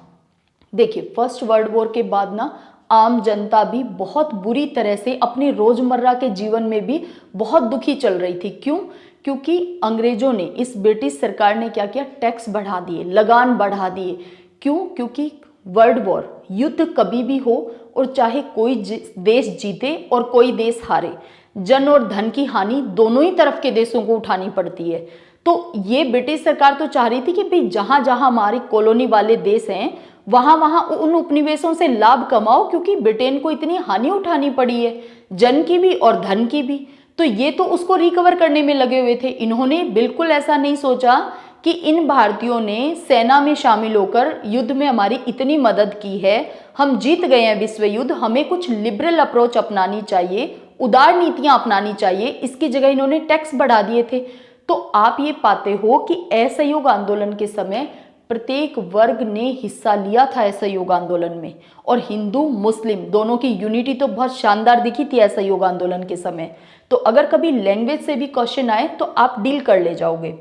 देखिए, फर्स्ट वर्ल्ड वॉर के बाद ना आम जनता भी बहुत बुरी तरह से अपने रोजमर्रा के जीवन में भी बहुत दुखी चल रही थी। क्यों? क्योंकि अंग्रेजों ने, इस ब्रिटिश सरकार ने क्या किया? टैक्स बढ़ा दिए, लगान बढ़ा दिए। क्यों? क्योंकि वर्ल्ड वॉर, युद्ध कभी भी हो और चाहे कोई देश जीते और कोई देश हारे, जन और धन की हानि दोनों ही तरफ के देशों को उठानी पड़ती है। तो ये ब्रिटिश सरकार तो चाह रही थी कि भाई जहां जहां हमारी कॉलोनी वाले देश हैं, वहां वहां उन उपनिवेशों से लाभ कमाओ, क्योंकि ब्रिटेन को इतनी हानि उठानी पड़ी है, जन की भी और धन की भी। तो ये तो उसको रिकवर करने में लगे हुए थे। इन्होंने बिल्कुल ऐसा नहीं सोचा कि इन भारतीयों ने सेना में शामिल होकर युद्ध में हमारी इतनी मदद की है, हम जीत गए हैं विश्व युद्ध, हमें कुछ लिबरल अप्रोच अपनानी चाहिए, उदार नीतियां अपनानी चाहिए। इसकी जगह इन्होंने टैक्स बढ़ा दिए थे। तो आप ये पाते हो कि असहयोग आंदोलन के समय प्रत्येक वर्ग ने हिस्सा लिया था असहयोग आंदोलन में, और हिंदू मुस्लिम दोनों की यूनिटी तो बहुत शानदार दिखी थी असहयोग आंदोलन के समय। तो अगर कभी लैंग्वेज से भी क्वेश्चन आए तो आप डील कर ले जाओगे।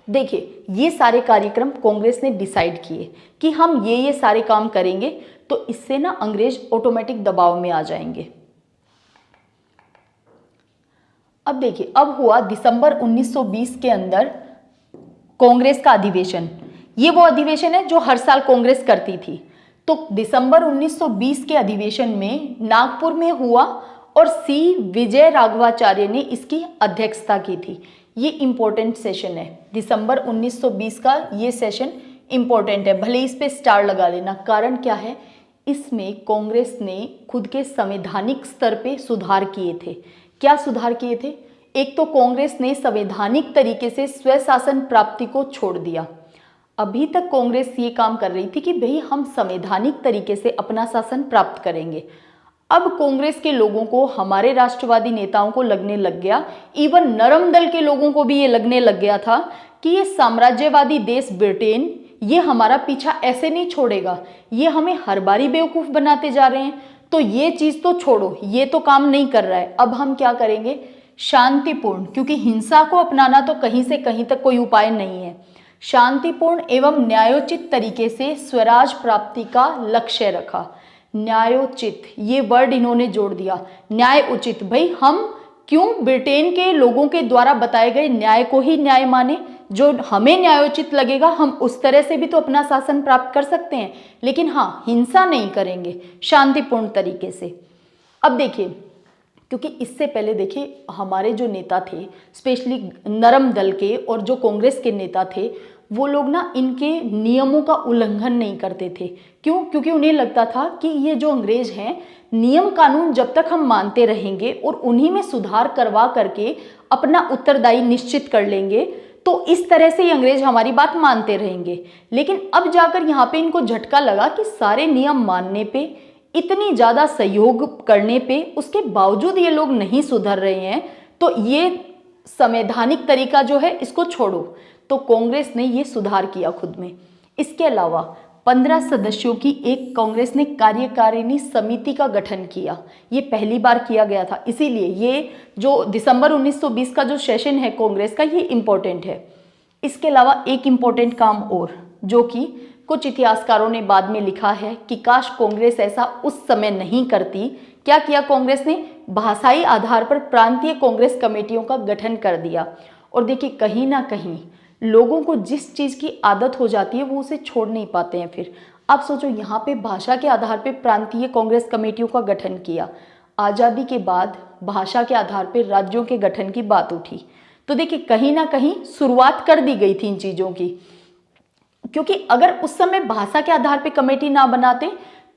देखिए, ये सारे कार्यक्रम कांग्रेस ने डिसाइड किए कि हम ये सारे काम करेंगे, तो इससे ना अंग्रेज ऑटोमेटिक दबाव में आ जाएंगे। अब देखिए, अब हुआ दिसंबर 1920 के अंदर कांग्रेस का अधिवेशन। ये वो अधिवेशन है जो हर साल कांग्रेस करती थी। तो दिसंबर 1920 के अधिवेशन में नागपुर में हुआ और सी विजय राघवाचार्य ने इसकी अध्यक्षता की थी। ये इंपॉर्टेंट सेशन है, दिसंबर 1920 का ये सेशन इंपॉर्टेंट है, भले इस पे स्टार लगा लेना। कारण क्या है? इसमें कांग्रेस ने खुद के संवैधानिक स्तर पे सुधार किए थे। क्या सुधार किए थे? एक तो कांग्रेस ने संवैधानिक तरीके से स्वशासन प्राप्ति को छोड़ दिया। अभी तक कांग्रेस ये काम कर रही थी कि भाई हम संवैधानिक तरीके से अपना शासन प्राप्त करेंगे। अब कांग्रेस के लोगों को, हमारे राष्ट्रवादी नेताओं को लगने लग गया, इवन नरम दल के लोगों को भी ये लगने लग गया था कि ये साम्राज्यवादी देश ब्रिटेन, ये हमारा पीछा ऐसे नहीं छोड़ेगा, ये हमें हर बारी बेवकूफ बनाते जा रहे हैं। तो ये चीज तो छोड़ो, ये तो काम नहीं कर रहा है। अब हम क्या करेंगे? शांतिपूर्ण, क्योंकि हिंसा को अपनाना तो कहीं से कहीं तक कोई उपाय नहीं है, शांतिपूर्ण एवं न्यायोचित तरीके से स्वराज प्राप्ति का लक्ष्य रखा। न्यायोचित, ये वर्ड इन्होंने जोड़ दिया। न्याय उचित, भाई हम क्यों ब्रिटेन के लोगों के द्वारा बताए गए न्याय को ही न्याय माने? जो हमें न्यायोचित लगेगा हम उस तरह से भी तो अपना शासन प्राप्त कर सकते हैं, लेकिन हाँ, हिंसा नहीं करेंगे, शांतिपूर्ण तरीके से। अब देखिए, क्योंकि इससे पहले देखिए हमारे जो नेता थे, स्पेशली नरम दल के और जो कांग्रेस के नेता थे, वो लोग ना इनके नियमों का उल्लंघन नहीं करते थे। क्यों? क्योंकि उन्हें लगता था कि ये जो अंग्रेज हैं, नियम कानून जब तक हम मानते रहेंगे और उन्हीं में सुधार करवा करके अपना उत्तरदायी निश्चित कर लेंगे, तो इस तरह से ये अंग्रेज हमारी बात मानते रहेंगे। लेकिन अब जाकर यहाँ पे इनको झटका लगा कि सारे नियम मानने पे, इतनी ज़्यादा सहयोग करने पे, उसके बावजूद ये लोग नहीं सुधर रहे हैं, तो ये संवैधानिक तरीका जो है इसको छोड़ो। तो कांग्रेस ने ये सुधार किया खुद में। इसके अलावा 15 सदस्यों की एक कांग्रेस ने कार्यकारिणी समिति का गठन किया। ये पहली बार किया गया था, इसीलिए ये जो दिसंबर 1920 का जो सेशन है कांग्रेस का, ये इम्पोर्टेंट है। इसके अलावा एक इम्पोर्टेंट काम और, जो कि कुछ इतिहासकारों ने बाद में लिखा है कि काश कांग्रेस ऐसा उस समय नहीं करती। क्या किया कांग्रेस ने? भाषाई आधार पर प्रांतीय कांग्रेस कमेटियों का गठन कर दिया। और देखिए, कहीं ना कहीं लोगों को जिस चीज़ की आदत हो जाती है वो उसे छोड़ नहीं पाते हैं। फिर आप सोचो, यहाँ पे भाषा के आधार पे प्रांतीय कांग्रेस कमेटियों का गठन किया। आज़ादी के बाद भाषा के आधार पे राज्यों के गठन की बात उठी। तो देखिए, कहीं ना कहीं शुरुआत कर दी गई थी इन चीज़ों की, क्योंकि अगर उस समय भाषा के आधार पे कमेटी ना बनाते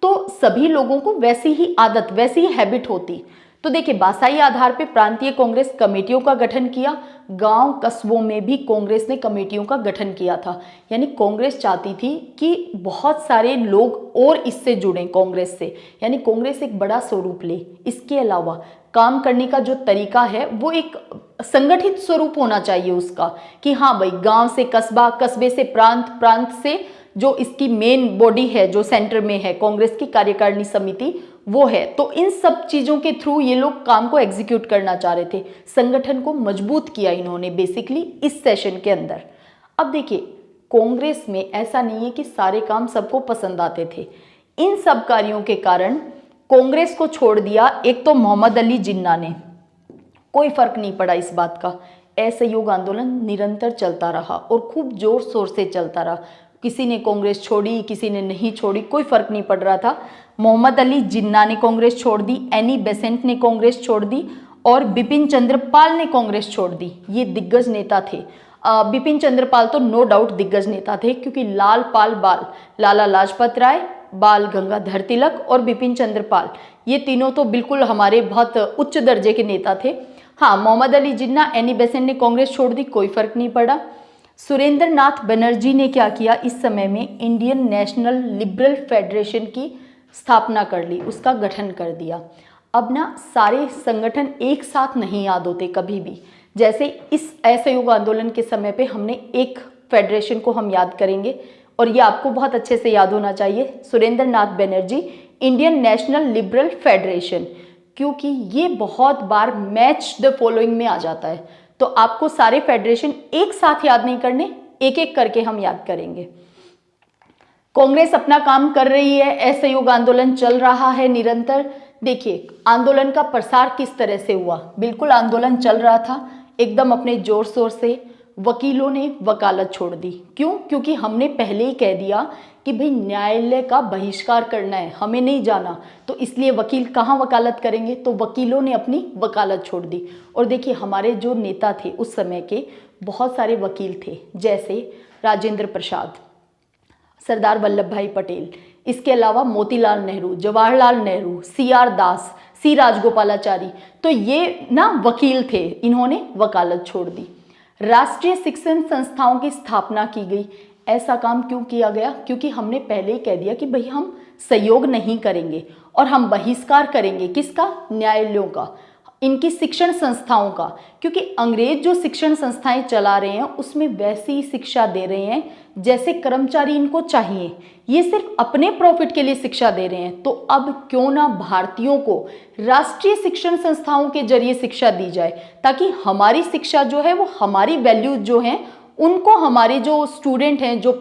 तो सभी लोगों को वैसी ही आदत, वैसी ही हैबिट होती। तो देखिए, भाषाई आधार पे प्रांतीय कांग्रेस कमेटियों का गठन किया। गांव कस्बों में भी कांग्रेस ने कमेटियों का गठन किया था। यानी कांग्रेस चाहती थी कि बहुत सारे लोग और इससे जुड़ें कांग्रेस से, यानी कांग्रेस एक बड़ा स्वरूप ले। इसके अलावा काम करने का जो तरीका है वो एक संगठित स्वरूप होना चाहिए उसका, कि हाँ भाई, गांव से कस्बा, कस्बे से प्रांत, प्रांत से जो इसकी मेन बॉडी है, जो सेंटर में है कांग्रेस की कार्यकारिणी समिति, वो है। तो इन सब चीज़ों के थ्रू ये लोग काम को एग्जीक्यूट करना चाह रहे थे। संगठन को मजबूत किया इन्होंने बेसिकली इस सेशन के अंदर। अब देखिए, कांग्रेस में ऐसा नहीं है कि सारे काम सबको पसंद आते थे। इन सब कार्यों के कारण कांग्रेस को छोड़ दिया एक तो मोहम्मद अली जिन्ना ने। कोई फर्क नहीं पड़ा इस बात का, असहयोग आंदोलन निरंतर चलता रहा और खूब जोर शोर से चलता रहा। किसी ने कांग्रेस छोड़ी, किसी ने नहीं छोड़ी, कोई फर्क नहीं पड़ रहा था। मोहम्मद अली जिन्ना ने कांग्रेस छोड़ दी, एनी बेसेंट ने कांग्रेस छोड़ दी और बिपिन चंद्र पाल ने कांग्रेस छोड़ दी। ये दिग्गज नेता थे। बिपिन चंद्र पाल तो नो डाउट दिग्गज नेता थे, क्योंकि लाल पाल बाल, लाला लाजपत राय, बाल गंगाधर तिलक और बिपिन चंद्र पाल, ये तीनों तो बिल्कुल हमारे बहुत उच्च दर्जे के नेता थे। हाँ, मोहम्मद अली जिन्ना, एनी बेसेंट ने कांग्रेस छोड़ दी, कोई फर्क नहीं पड़ा। सुरेंद्र नाथ बनर्जी ने क्या किया, इस समय में इंडियन नेशनल लिबरल फेडरेशन की स्थापना कर ली, उसका गठन कर दिया। अब ना सारे संगठन एक साथ नहीं याद होते कभी भी। जैसे इस असहयोग आंदोलन के समय पे हमने एक फेडरेशन को हम याद करेंगे, और ये आपको बहुत अच्छे से याद होना चाहिए, Surendra Nath Banerjee, Indian National Liberal Federation, क्योंकि ये बहुत बार मैच द फॉलोइंग में आ जाता है। तो आपको सारे फेडरेशन एक साथ याद नहीं करने, एक एक करके हम याद करेंगे। कांग्रेस अपना काम कर रही है, असहयोग आंदोलन चल रहा है निरंतर। देखिए, आंदोलन का प्रसार किस तरह से हुआ। बिल्कुल आंदोलन चल रहा था एकदम अपने जोर शोर से। वकीलों ने वकालत छोड़ दी। क्यों? क्योंकि हमने पहले ही कह दिया कि भाई न्यायालय का बहिष्कार करना है, हमें नहीं जाना, तो इसलिए वकील कहाँ वकालत करेंगे, तो वकीलों ने अपनी वकालत छोड़ दी। और देखिए, हमारे जो नेता थे उस समय के, बहुत सारे वकील थे, जैसे राजेंद्र प्रसाद, सरदार वल्लभ भाई पटेल, इसके अलावा मोतीलाल नेहरू, जवाहरलाल नेहरू, CR दास, C राजगोपालाचारी, तो ये ना वकील थे, इन्होंने वकालत छोड़ दी। राष्ट्रीय शिक्षण संस्थाओं की स्थापना की गई। ऐसा काम क्यों किया गया? क्योंकि हमने पहले ही कह दिया कि भाई हम सहयोग नहीं करेंगे और हम बहिष्कार करेंगे किसका? न्यायालयों का, इनकी शिक्षण संस्थाओं का, क्योंकि अंग्रेज जो शिक्षण संस्थाएं चला रहे हैं उसमें वैसी ही शिक्षा दे रहे हैं जैसे कर्मचारी इनको चाहिए। ये सिर्फ अपने प्रॉफिट के लिए शिक्षा दे रहे हैं। तो अब क्यों ना भारतीयों को राष्ट्रीय शिक्षण संस्थाओं के जरिए शिक्षा दी जाए, ताकि हमारी शिक्षा जो है वो हमारी वैल्यूज जो हैं उनको हमारे जो स्टूडेंट हैं, जो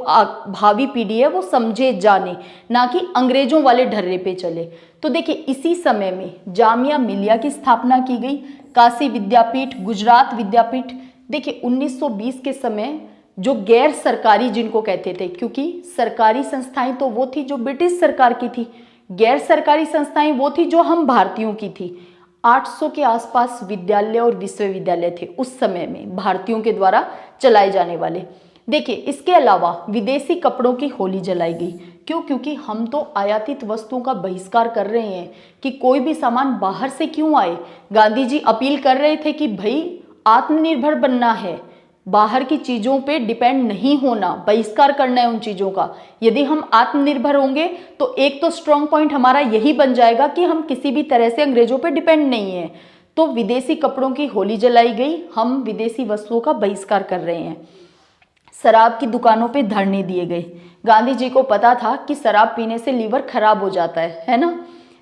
भावी पीढ़ी है, वो समझे जाने, ना कि अंग्रेजों वाले ढर्रे पे चले। तो देखिए इसी समय में जामिया मिलिया की स्थापना की गई, काशी विद्यापीठ, गुजरात विद्यापीठ। देखिए 1920 के समय जो गैर सरकारी जिनको कहते थे, क्योंकि सरकारी संस्थाएं तो वो थी जो ब्रिटिश सरकार की थी, गैर सरकारी संस्थाएं वो थी जो हम भारतीयों की थी। 800 के आसपास विद्यालय और विश्वविद्यालय थे उस समय में भारतीयों के द्वारा चलाए जाने वाले। देखिए इसके अलावा विदेशी कपड़ों की होली जलाई गई। क्यों? क्योंकि हम तो आयातित वस्तुओं का बहिष्कार कर रहे हैं कि कोई भी सामान बाहर से क्यों आए। गांधी जी अपील कर रहे थे कि भाई आत्मनिर्भर बनना है, बाहर की चीज़ों पे डिपेंड नहीं होना, बहिष्कार करना है उन चीज़ों का। यदि हम आत्मनिर्भर होंगे तो एक तो स्ट्रॉन्ग पॉइंट हमारा यही बन जाएगा कि हम किसी भी तरह से अंग्रेजों पे डिपेंड नहीं है। तो विदेशी कपड़ों की होली जलाई गई, हम विदेशी वस्तुओं का बहिष्कार कर रहे हैं। शराब की दुकानों पे धरने दिए गए। गांधी जी को पता था कि शराब पीने से लीवर खराब हो जाता है ना।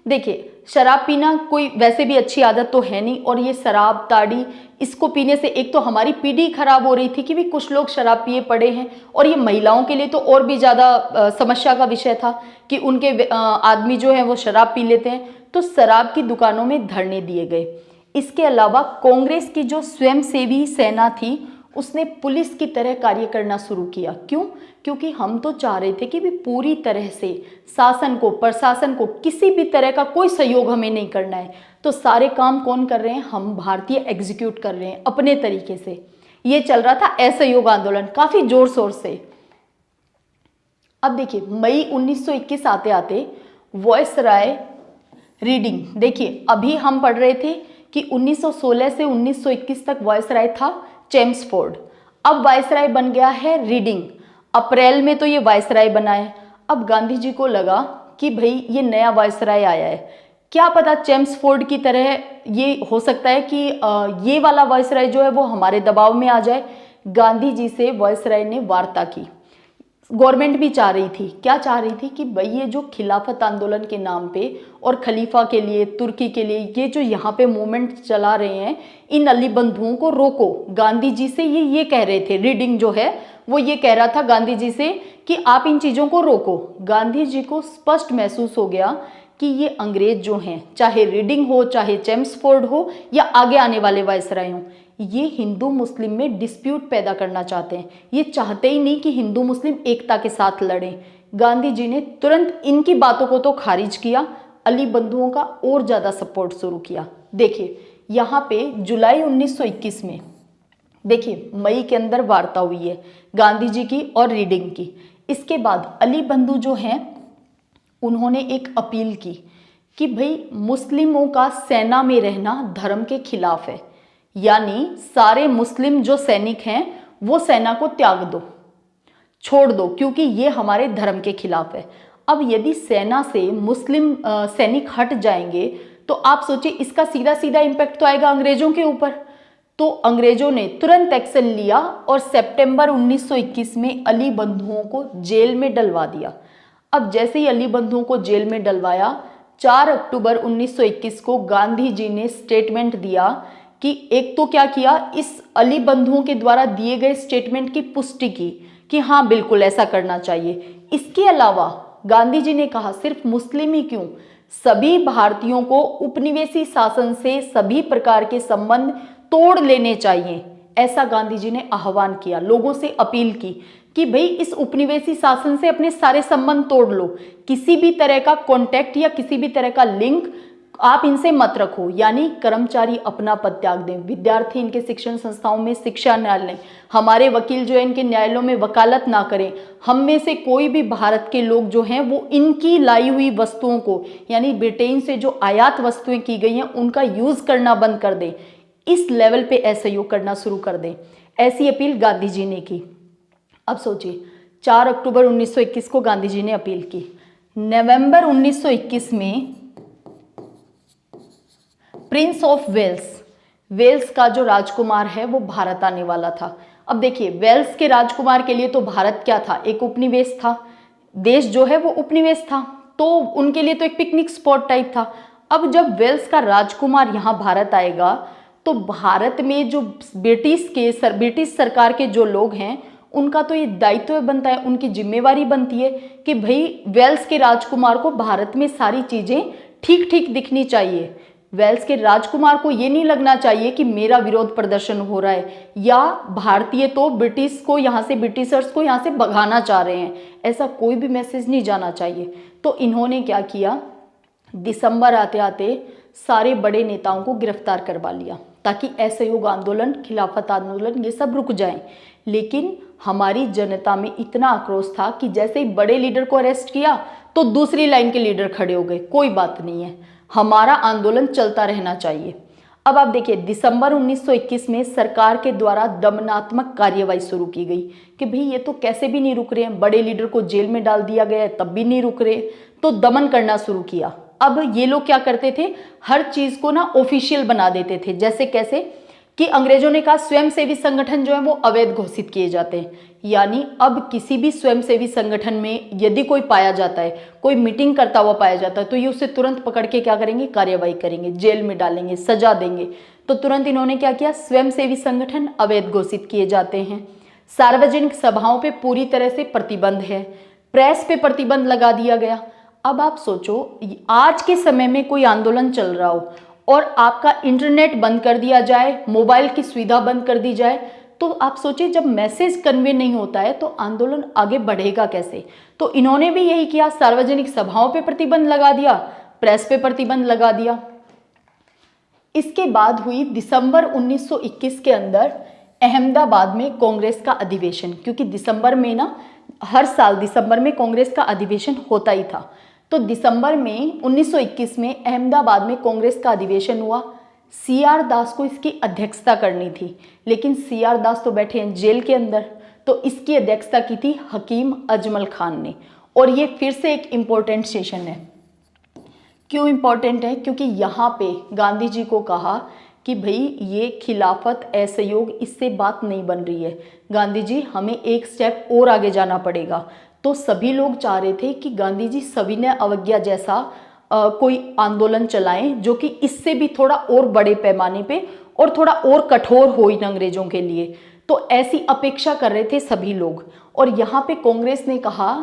देखिए शराब पीना कोई वैसे भी अच्छी आदत तो है नहीं, और ये शराब ताड़ी इसको पीने से एक तो हमारी पीढ़ी खराब हो रही थी कि भी कुछ लोग शराब पिए पड़े हैं, और ये महिलाओं के लिए तो और भी ज़्यादा समस्या का विषय था कि उनके आदमी जो है वो शराब पी लेते हैं। तो शराब की दुकानों में धरने दिए गए। इसके अलावा कांग्रेस की जो स्वयंसेवी सेना थी उसने पुलिस की तरह कार्य करना शुरू किया। क्यों? क्योंकि हम तो चाह रहे थे कि भी पूरी तरह से शासन को, प्रशासन को किसी भी तरह का कोई सहयोग हमें नहीं करना है। तो सारे काम कौन कर रहे हैं? हम भारतीय एग्जीक्यूट कर रहे हैं अपने तरीके से। ये चल रहा था असहयोग आंदोलन काफी जोर शोर से। अब देखिए मई 1921 आते आते वॉयसराय रीडिंग, देखिए अभी हम पढ़ रहे थे कि 1916 से 1921 तक वॉयसराय था चेम्सफोर्ड, अब वायसराय बन गया है रीडिंग। अप्रैल में तो ये वायसराय बना है। अब गांधी जी को लगा कि भाई ये नया वायसराय आया है, क्या पता चेम्सफोर्ड की तरह ये हो सकता है कि ये वाला वायसराय जो है वो हमारे दबाव में आ जाए। गांधी जी से वायसराय ने वार्ता की। गवर्नमेंट भी चाह रही थी, क्या चाह रही थी कि भाई ये जो खिलाफत आंदोलन के नाम पे और खलीफा के लिए, तुर्की के लिए ये जो यहाँ पे मूवमेंट चला रहे हैं, इन अली बंधुओं को रोको। गांधी जी से ये कह रहे थे, रीडिंग जो है वो ये कह रहा था गांधी जी से कि आप इन चीज़ों को रोको। गांधी जी को स्पष्ट महसूस हो गया कि ये अंग्रेज जो हैं, चाहे रीडिंग हो, चाहे चेम्सफोर्ड हो या आगे आने वाले वायसराय हों, ये हिंदू मुस्लिम में डिस्प्यूट पैदा करना चाहते हैं। ये चाहते ही नहीं कि हिंदू मुस्लिम एकता के साथ लड़ें। गांधी जी ने तुरंत इनकी बातों को तो खारिज किया, अली बंधुओं का और ज़्यादा सपोर्ट शुरू किया। देखिए यहाँ पे जुलाई 1921 में, देखिए मई के अंदर वार्ता हुई है गांधी जी की और रीडिंग की। इसके बाद अली बंधु जो हैं उन्होंने एक अपील की कि भाई मुस्लिमों का सेना में रहना धर्म के खिलाफ है, यानी सारे मुस्लिम जो सैनिक हैं वो सेना को त्याग दो, छोड़ दो, क्योंकि ये हमारे धर्म के खिलाफ है। अब यदि सेना से मुस्लिम सैनिक हट जाएंगे तो आप सोचिए इसका सीधा सीधा इम्पैक्ट तो आएगा अंग्रेजों के ऊपर। तो अंग्रेजों ने तुरंत एक्शन लिया और सितंबर 1921 में अली बंधुओं को जेल में डलवा दिया। अब जैसे ही अली बंधुओं को जेल में डलवाया, 4 अक्टूबर 1921 को गांधी जी ने स्टेटमेंट दिया कि एक तो क्या किया, इस अली बंधुओं के द्वारा दिए गए स्टेटमेंट की पुष्टि की कि हाँ बिल्कुल ऐसा करना चाहिए। इसके अलावा गांधी जी ने कहा सिर्फ मुस्लिम ही क्यों, सभी भारतीयों को उपनिवेशी शासन से सभी प्रकार के संबंध तोड़ लेने चाहिए। ऐसा गांधी जी ने आह्वान किया, लोगों से अपील की कि भाई इस उपनिवेशी शासन से अपने सारे संबंध तोड़ लो, किसी भी तरह का कॉन्टैक्ट या किसी भी तरह का लिंक आप इनसे मत रखो। यानी कर्मचारी अपना पद त्याग दें, विद्यार्थी इनके शिक्षण संस्थाओं में शिक्षा न लें, हमारे वकील जो है इनके न्यायालयों में वकालत ना करें, हम में से कोई भी भारत के लोग जो हैं वो इनकी लाई हुई वस्तुओं को, यानी ब्रिटेन से जो आयात वस्तुएं की गई हैं उनका यूज करना बंद कर दें, इस लेवल पे असहयोग करना शुरू कर दें। ऐसी अपील गांधी जी ने की। अब सोचिए 4 अक्टूबर 1921 को गांधी जी ने अपील की, नवंबर 1921 में प्रिंस ऑफ वेल्स का जो राजकुमार है वो भारत आने वाला था। अब देखिए वेल्स के राजकुमार के लिए तो भारत क्या था, एक उपनिवेश था, देश जो है वो उपनिवेश था, तो उनके लिए तो एक पिकनिक स्पॉट टाइप था। अब जब वेल्स का राजकुमार यहाँ भारत आएगा तो भारत में जो ब्रिटिश सरकार के जो लोग हैं उनका तो ये दायित्व बनता है, उनकी जिम्मेवारी बनती है कि भाई वेल्स के राजकुमार को भारत में सारी चीजें ठीक ठीक दिखनी चाहिए। वेल्स के राजकुमार को ये नहीं लगना चाहिए कि मेरा विरोध प्रदर्शन हो रहा है या भारतीय तो ब्रिटिशर्स को यहाँ से भगाना चाह रहे हैं, ऐसा कोई भी मैसेज नहीं जाना चाहिए। तो इन्होंने क्या किया, दिसंबर आते आते सारे बड़े नेताओं को गिरफ्तार करवा लिया ताकि असहयोग आंदोलन, खिलाफत आंदोलन ये सब रुक जाएं। लेकिन हमारी जनता में इतना आक्रोश था कि जैसे ही बड़े लीडर को अरेस्ट किया तो दूसरी लाइन के लीडर खड़े हो गए, कोई बात नहीं है, हमारा आंदोलन चलता रहना चाहिए। अब आप देखिए, दिसंबर 1921 में सरकार के द्वारा दमनात्मक कार्यवाही शुरू की गई कि भाई ये तो कैसे भी नहीं रुक रहे हैं, बड़े लीडर को जेल में डाल दिया गया है तब भी नहीं रुक रहे, तो दमन करना शुरू किया। अब ये लोग क्या करते थे, हर चीज को ना ऑफिशियल बना देते थे। जैसे कैसे कि अंग्रेजों ने कहा स्वयंसेवी संगठन जो है वो अवैध घोषित किए जाते हैं, यानी अब किसी भी स्वयंसेवी संगठन में यदि कोई पाया जाता है, कोई मीटिंग करता हुआ पाया जाता है, तो ये उसे तुरंत पकड़ के क्या करेंगे, कार्यवाही करेंगे, जेल में डालेंगे, सजा देंगे। तो तुरंत इन्होंने क्या किया, स्वयंसेवी संगठन अवैध घोषित किए जाते हैं। सार्वजनिक सभाओं पे पूरी तरह से प्रतिबंध है, प्रेस पे प्रतिबंध लगा दिया गया। अब आप सोचो, आज के समय में कोई आंदोलन चल रहा हो और आपका इंटरनेट बंद कर दिया जाए, मोबाइल की सुविधा बंद कर दी जाए, तो आप सोचिए जब मैसेज कन्वे नहीं होता है तो आंदोलन आगे बढ़ेगा कैसे। तो इन्होंने भी यही किया, सार्वजनिक सभाओं पे प्रतिबंध लगा दिया, प्रेस पे प्रतिबंध लगा दिया। इसके बाद हुई दिसंबर 1921 के अंदर अहमदाबाद में कांग्रेस का अधिवेशन, क्योंकि दिसंबर में ना हर साल दिसंबर में कांग्रेस का अधिवेशन होता ही था। तो दिसंबर में 1921 में अहमदाबाद में कांग्रेस का अधिवेशन हुआ। सीआर दास को इसकी अध्यक्षता करनी थी, लेकिन सीआर दास तो बैठे हैं जेल के अंदर, तो इसकी अध्यक्षता की थी हकीम अजमल खान ने। और ये फिर से एक इम्पोर्टेंट सेशन है। क्यों इम्पोर्टेंट है, क्योंकि यहाँ पे गांधी जी को कहा कि भाई ये खिलाफत असहयोग इससे बात नहीं बन रही है, गांधी जी हमें एक स्टेप और आगे जाना पड़ेगा। तो सभी लोग चाह रहे थे कि गांधी जी सविनय अवज्ञा जैसा कोई आंदोलन चलाएं जो कि इससे भी थोड़ा और बड़े पैमाने पे और थोड़ा और कठोर हो इन अंग्रेजों के लिए। तो ऐसी अपेक्षा कर रहे थे सभी लोग। और यहाँ पे कांग्रेस ने कहा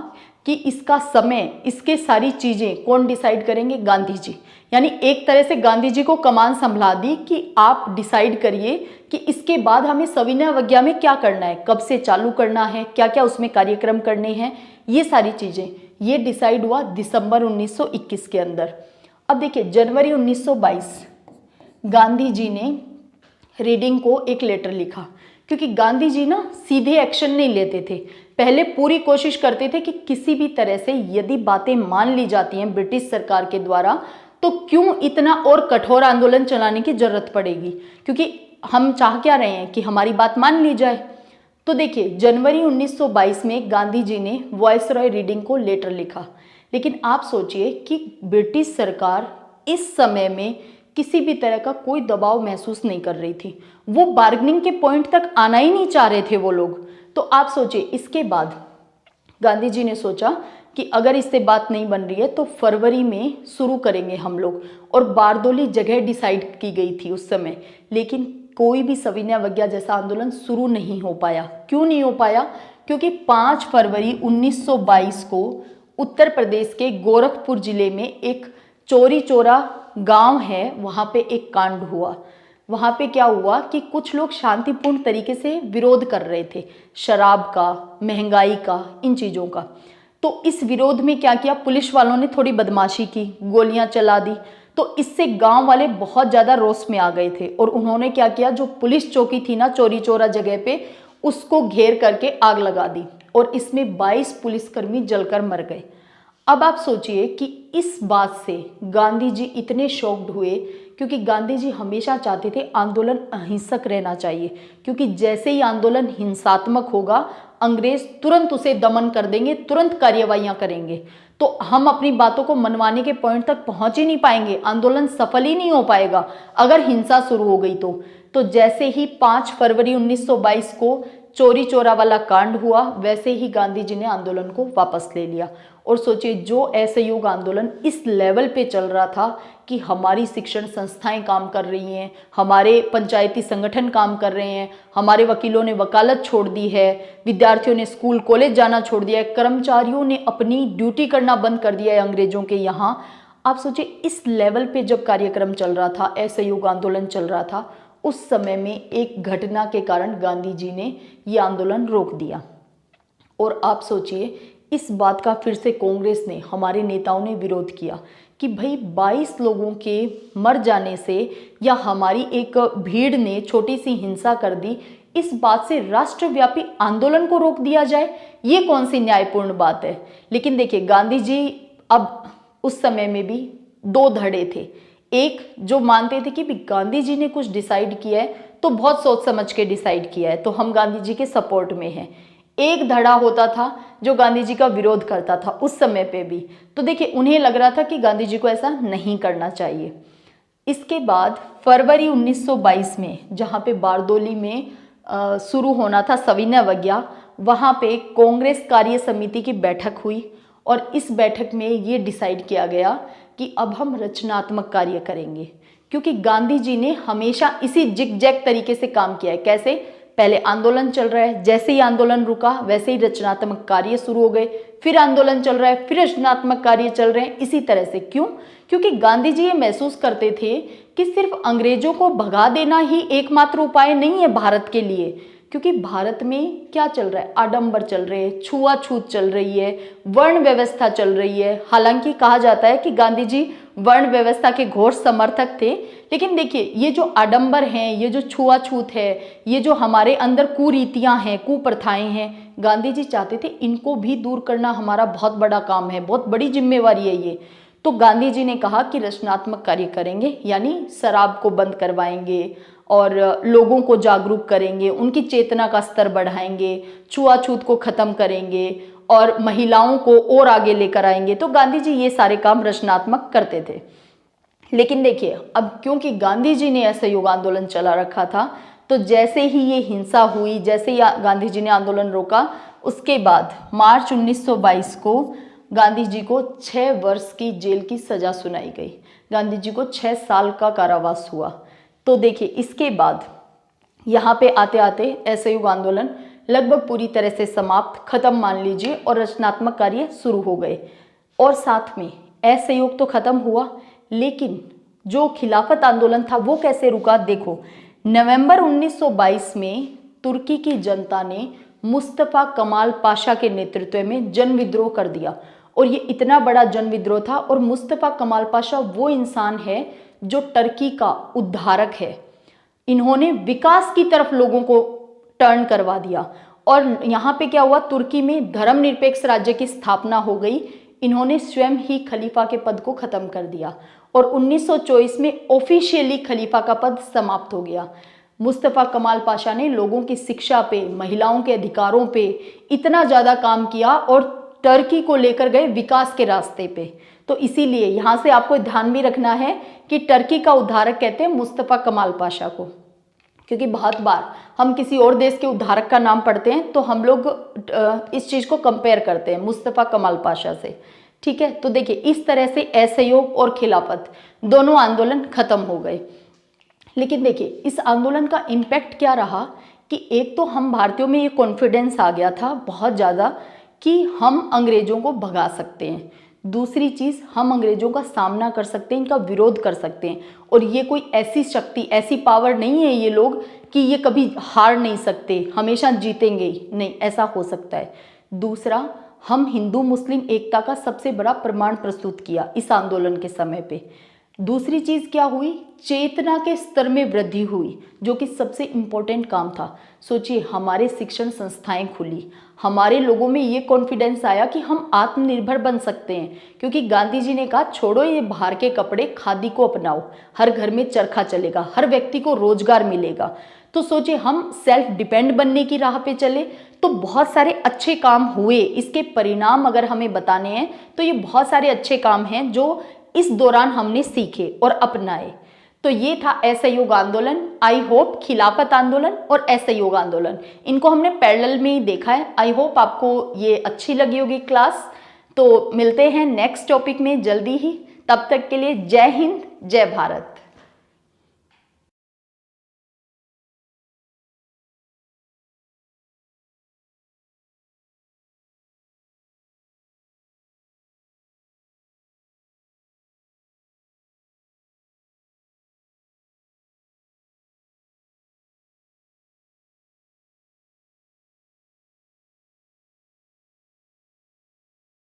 कि इसका समय, इसके सारी चीजें कौन डिसाइड करेंगे, गांधी जी। यानी एक तरह से गांधी जी को कमान संभला दी कि आप डिसाइड करिए कि इसके बाद हमें सविनय अवज्ञा में क्या करना है, कब से चालू करना है, क्या क्या उसमें कार्यक्रम करने हैं, ये सारी चीजें ये डिसाइड हुआ दिसंबर 1921 के अंदर। अब देखिए, जनवरी 1922 गांधी जी ने रीडिंग को एक लेटर लिखा, क्योंकि गांधी जी ना सीधे एक्शन नहीं लेते थे, पहले पूरी कोशिश करते थे कि किसी भी तरह से यदि बातें मान ली जाती हैं ब्रिटिश सरकार के द्वारा तो क्यों इतना और कठोर आंदोलन चलाने की जरूरत पड़ेगी, क्योंकि हम चाह क्या रहे हैं कि हमारी बात मान ली जाए। तो देखिए, जनवरी 1922 में गांधी जी ने वायसरॉय रीडिंग को लेटर लिखा। लेकिन आप सोचिए कि ब्रिटिश सरकार इस समय में किसी भी तरह का कोई दबाव महसूस नहीं कर रही थी, वो बार्गेनिंग के पॉइंट तक आना ही नहीं चाह रहे थे वो लोग। तो आप सोचिए, इसके बाद गांधी जी ने सोचा कि अगर इससे बात नहीं बन रही है तो फरवरी में शुरू करेंगे हम लोग। और बारदोली जगह डिसाइड की गई थी उस समय, लेकिन कोई भी सविनय अवज्ञा जैसा आंदोलन शुरू नहीं हो पाया। क्यों नहीं हो पाया, क्योंकि 5 फरवरी 1922 को उत्तर प्रदेश के गोरखपुर जिले में एक चौरी चौरा गांव है, वहां पे एक कांड हुआ। वहां पे क्या हुआ कि कुछ लोग शांतिपूर्ण तरीके से विरोध कर रहे थे, शराब का, महंगाई का, इन चीजों का। तो इस विरोध में क्या किया, पुलिस वालों ने थोड़ी बदमाशी की, गोलियां चला दी। तो इससे गांव वाले बहुत ज्यादा रोष में आ गए थे और उन्होंने क्या किया, जो पुलिस चौकी थी ना चौरी चौरा जगह पे, उसको घेर करके आग लगा दी और इसमें 22 पुलिसकर्मी जलकर मर गए। अब आप सोचिए कि इस बात से गांधी जी इतने शॉक्ड हुए, क्योंकि गांधी जी हमेशा चाहते थे आंदोलन अहिंसक रहना चाहिए, क्योंकि जैसे ही आंदोलन हिंसात्मक होगा अंग्रेज तुरंत उसे दमन कर देंगे, तुरंत कार्यवाहियां करेंगे। तो हम अपनी बातों को मनवाने के पॉइंट तक पहुंच ही नहीं पाएंगे, आंदोलन सफल ही नहीं हो पाएगा अगर हिंसा शुरू हो गई तो जैसे ही 5 फरवरी 1922 को चोरी चोरा वाला कांड हुआ, वैसे ही गांधी जी ने आंदोलन को वापस ले लिया। और सोचिए, जो असहयोग आंदोलन इस लेवल पे चल रहा था कि हमारी शिक्षण संस्थाएं काम कर रही हैं, हमारे पंचायती संगठन काम कर रहे हैं, हमारे वकीलों ने वकालत छोड़ दी है, विद्यार्थियों ने स्कूल कॉलेज जाना छोड़ दिया है, कर्मचारियों ने अपनी ड्यूटी करना बंद कर दिया है अंग्रेजों के यहाँ। आप सोचिए, इस लेवल पे जब कार्यक्रम चल रहा था, असहयोग आंदोलन चल रहा था, उस समय में एक घटना के कारण गांधी जी ने ये आंदोलन रोक दिया। और आप सोचिए, इस बात का फिर से कांग्रेस ने, हमारे नेताओं ने विरोध किया कि भाई 22 लोगों के मर जाने से या हमारी एक भीड़ ने छोटी सी हिंसा कर दी, इस बात से राष्ट्रव्यापी आंदोलन को रोक दिया जाए, ये कौन सी न्यायपूर्ण बात है। लेकिन देखिए, गांधी जी अब उस समय में भी दो धड़े थे। एक जो मानते थे कि भी गांधी जी ने कुछ डिसाइड किया है तो बहुत सोच समझ के डिसाइड किया है, तो हम गांधी जी के सपोर्ट में हैं। एक धड़ा होता था जो गांधी जी का विरोध करता था उस समय पे भी। तो देखिए, उन्हें लग रहा था कि गांधी जी को ऐसा नहीं करना चाहिए। इसके बाद फरवरी 1922 में, जहाँ पे बारदोली में शुरू होना था सविनय अवज्ञा, वहाँ पे कांग्रेस कार्य समिति की बैठक हुई और इस बैठक में ये डिसाइड किया गया कि अब हम रचनात्मक कार्य करेंगे, क्योंकि गांधी जी ने हमेशा इसी जिग-जैग तरीके से काम किया है। कैसे? पहले आंदोलन चल रहा है, जैसे ही आंदोलन रुका वैसे ही रचनात्मक कार्य शुरू हो गए, फिर आंदोलन चल रहा है, फिर रचनात्मक कार्य चल रहे हैं, इसी तरह से। क्यों? क्योंकि गांधी जी ये महसूस करते थे कि सिर्फ अंग्रेजों को भगा देना ही एकमात्र उपाय नहीं है भारत के लिए, क्योंकि भारत में क्या चल रहा है? आडंबर चल रहे हैं, छुआछूत चल रही है, वर्ण व्यवस्था चल रही है। हालांकि कहा जाता है कि गांधी जी वर्ण व्यवस्था के घोर समर्थक थे, लेकिन देखिए, ये जो आडंबर हैं, ये जो छुआछूत है, ये जो हमारे अंदर कुरीतियां हैं, कुप्रथाएं हैं, गांधी जी चाहते थे इनको भी दूर करना हमारा बहुत बड़ा काम है, बहुत बड़ी जिम्मेवारी है ये। तो गांधी जी ने कहा कि रचनात्मक कार्य करेंगे, यानी शराब को बंद करवाएंगे और लोगों को जागरूक करेंगे, उनकी चेतना का स्तर बढ़ाएंगे, छुआछूत को खत्म करेंगे और महिलाओं को और आगे लेकर आएंगे। तो गांधी जी ये सारे काम रचनात्मक करते थे। लेकिन देखिए, अब क्योंकि गांधी जी ने असहयोग आंदोलन चला रखा था, तो जैसे ही ये हिंसा हुई, जैसे ही गांधी जी ने आंदोलन रोका, उसके बाद मार्च 1922 को गांधी जी को 6 वर्ष की जेल की सजा सुनाई गई। गांधी जी को 6 साल का कारावास हुआ। तो देखिए, इसके बाद यहाँ पे आते आते असहयोग आंदोलन लगभग पूरी तरह से समाप्त, खत्म मान लीजिए, और रचनात्मक कार्य शुरू हो गए। और साथ में असहयोग तो खत्म हुआ, लेकिन जो खिलाफत आंदोलन था वो कैसे रुका? देखो, नवंबर 1922 में तुर्की की जनता ने मुस्तफा कमाल पाशा के नेतृत्व में जन विद्रोह कर दिया, और ये इतना बड़ा जन विद्रोह था। और मुस्तफा कमाल पाशा वो इंसान है जो टर्की का उद्धारक है। इन्होंने विकास की तरफ लोगों को टर्न करवा दिया, और यहाँ पे क्या हुआ? तुर्की में धर्मनिरपेक्ष राज्य की स्थापना हो गई। इन्होंने स्वयं ही खलीफा के पद को खत्म कर दिया, और 1924 में ऑफिशियली खलीफा का पद समाप्त हो गया। मुस्तफा कमाल पाशा ने लोगों की शिक्षा पे, महिलाओं के अधिकारों पे इतना ज़्यादा काम किया और टर्की को लेकर गए विकास के रास्ते पे। तो इसीलिए यहाँ से आपको ध्यान भी रखना है कि टर्की का उद्धारक कहते हैं मुस्तफा कमाल पाशा को, क्योंकि बहुत बार हम किसी और देश के उद्धारक का नाम पढ़ते हैं तो हम लोग इस चीज़ को कंपेयर करते हैं मुस्तफा कमाल पाशा से। ठीक है, तो देखिए, इस तरह से असहयोग और खिलाफत दोनों आंदोलन खत्म हो गए। लेकिन देखिए, इस आंदोलन का इम्पैक्ट क्या रहा कि एक तो हम भारतीयों में ये कॉन्फिडेंस आ गया था बहुत ज़्यादा कि हम अंग्रेज़ों को भगा सकते हैं। दूसरी चीज़, हम अंग्रेज़ों का सामना कर सकते हैं, इनका विरोध कर सकते हैं, और ये कोई ऐसी शक्ति, ऐसी पावर नहीं है ये लोग कि ये कभी हार नहीं सकते, हमेशा जीतेंगे ही नहीं, ऐसा हो सकता है। दूसरा, हम हिंदू मुस्लिम एकता का सबसे बड़ा प्रमाण प्रस्तुत किया इस आंदोलन के समय पे। दूसरी चीज़ क्या हुई? चेतना के स्तर में वृद्धि हुई, जो कि सबसे इम्पोर्टेंट काम था। सोचिए, हमारे शिक्षण संस्थाएं खुली, हमारे लोगों में ये कॉन्फिडेंस आया कि हम आत्मनिर्भर बन सकते हैं, क्योंकि गांधी जी ने कहा छोड़ो ये बाहर के कपड़े, खादी को अपनाओ, हर घर में चरखा चलेगा, हर व्यक्ति को रोजगार मिलेगा। तो सोचिए, हम सेल्फ डिपेंड बनने की राह पे चले, तो बहुत सारे अच्छे काम हुए। इसके परिणाम अगर हमें बताने हैं तो ये बहुत सारे अच्छे काम हैं जो इस दौरान हमने सीखे और अपनाए। तो ये था असहयोग आंदोलन, आई होप खिलाफत आंदोलन और असहयोग आंदोलन, इनको हमने पैरेलल में ही देखा है। आई होप आपको ये अच्छी लगी होगी क्लास। तो मिलते हैं नेक्स्ट टॉपिक में जल्दी ही, तब तक के लिए जय हिंद, जय भारत।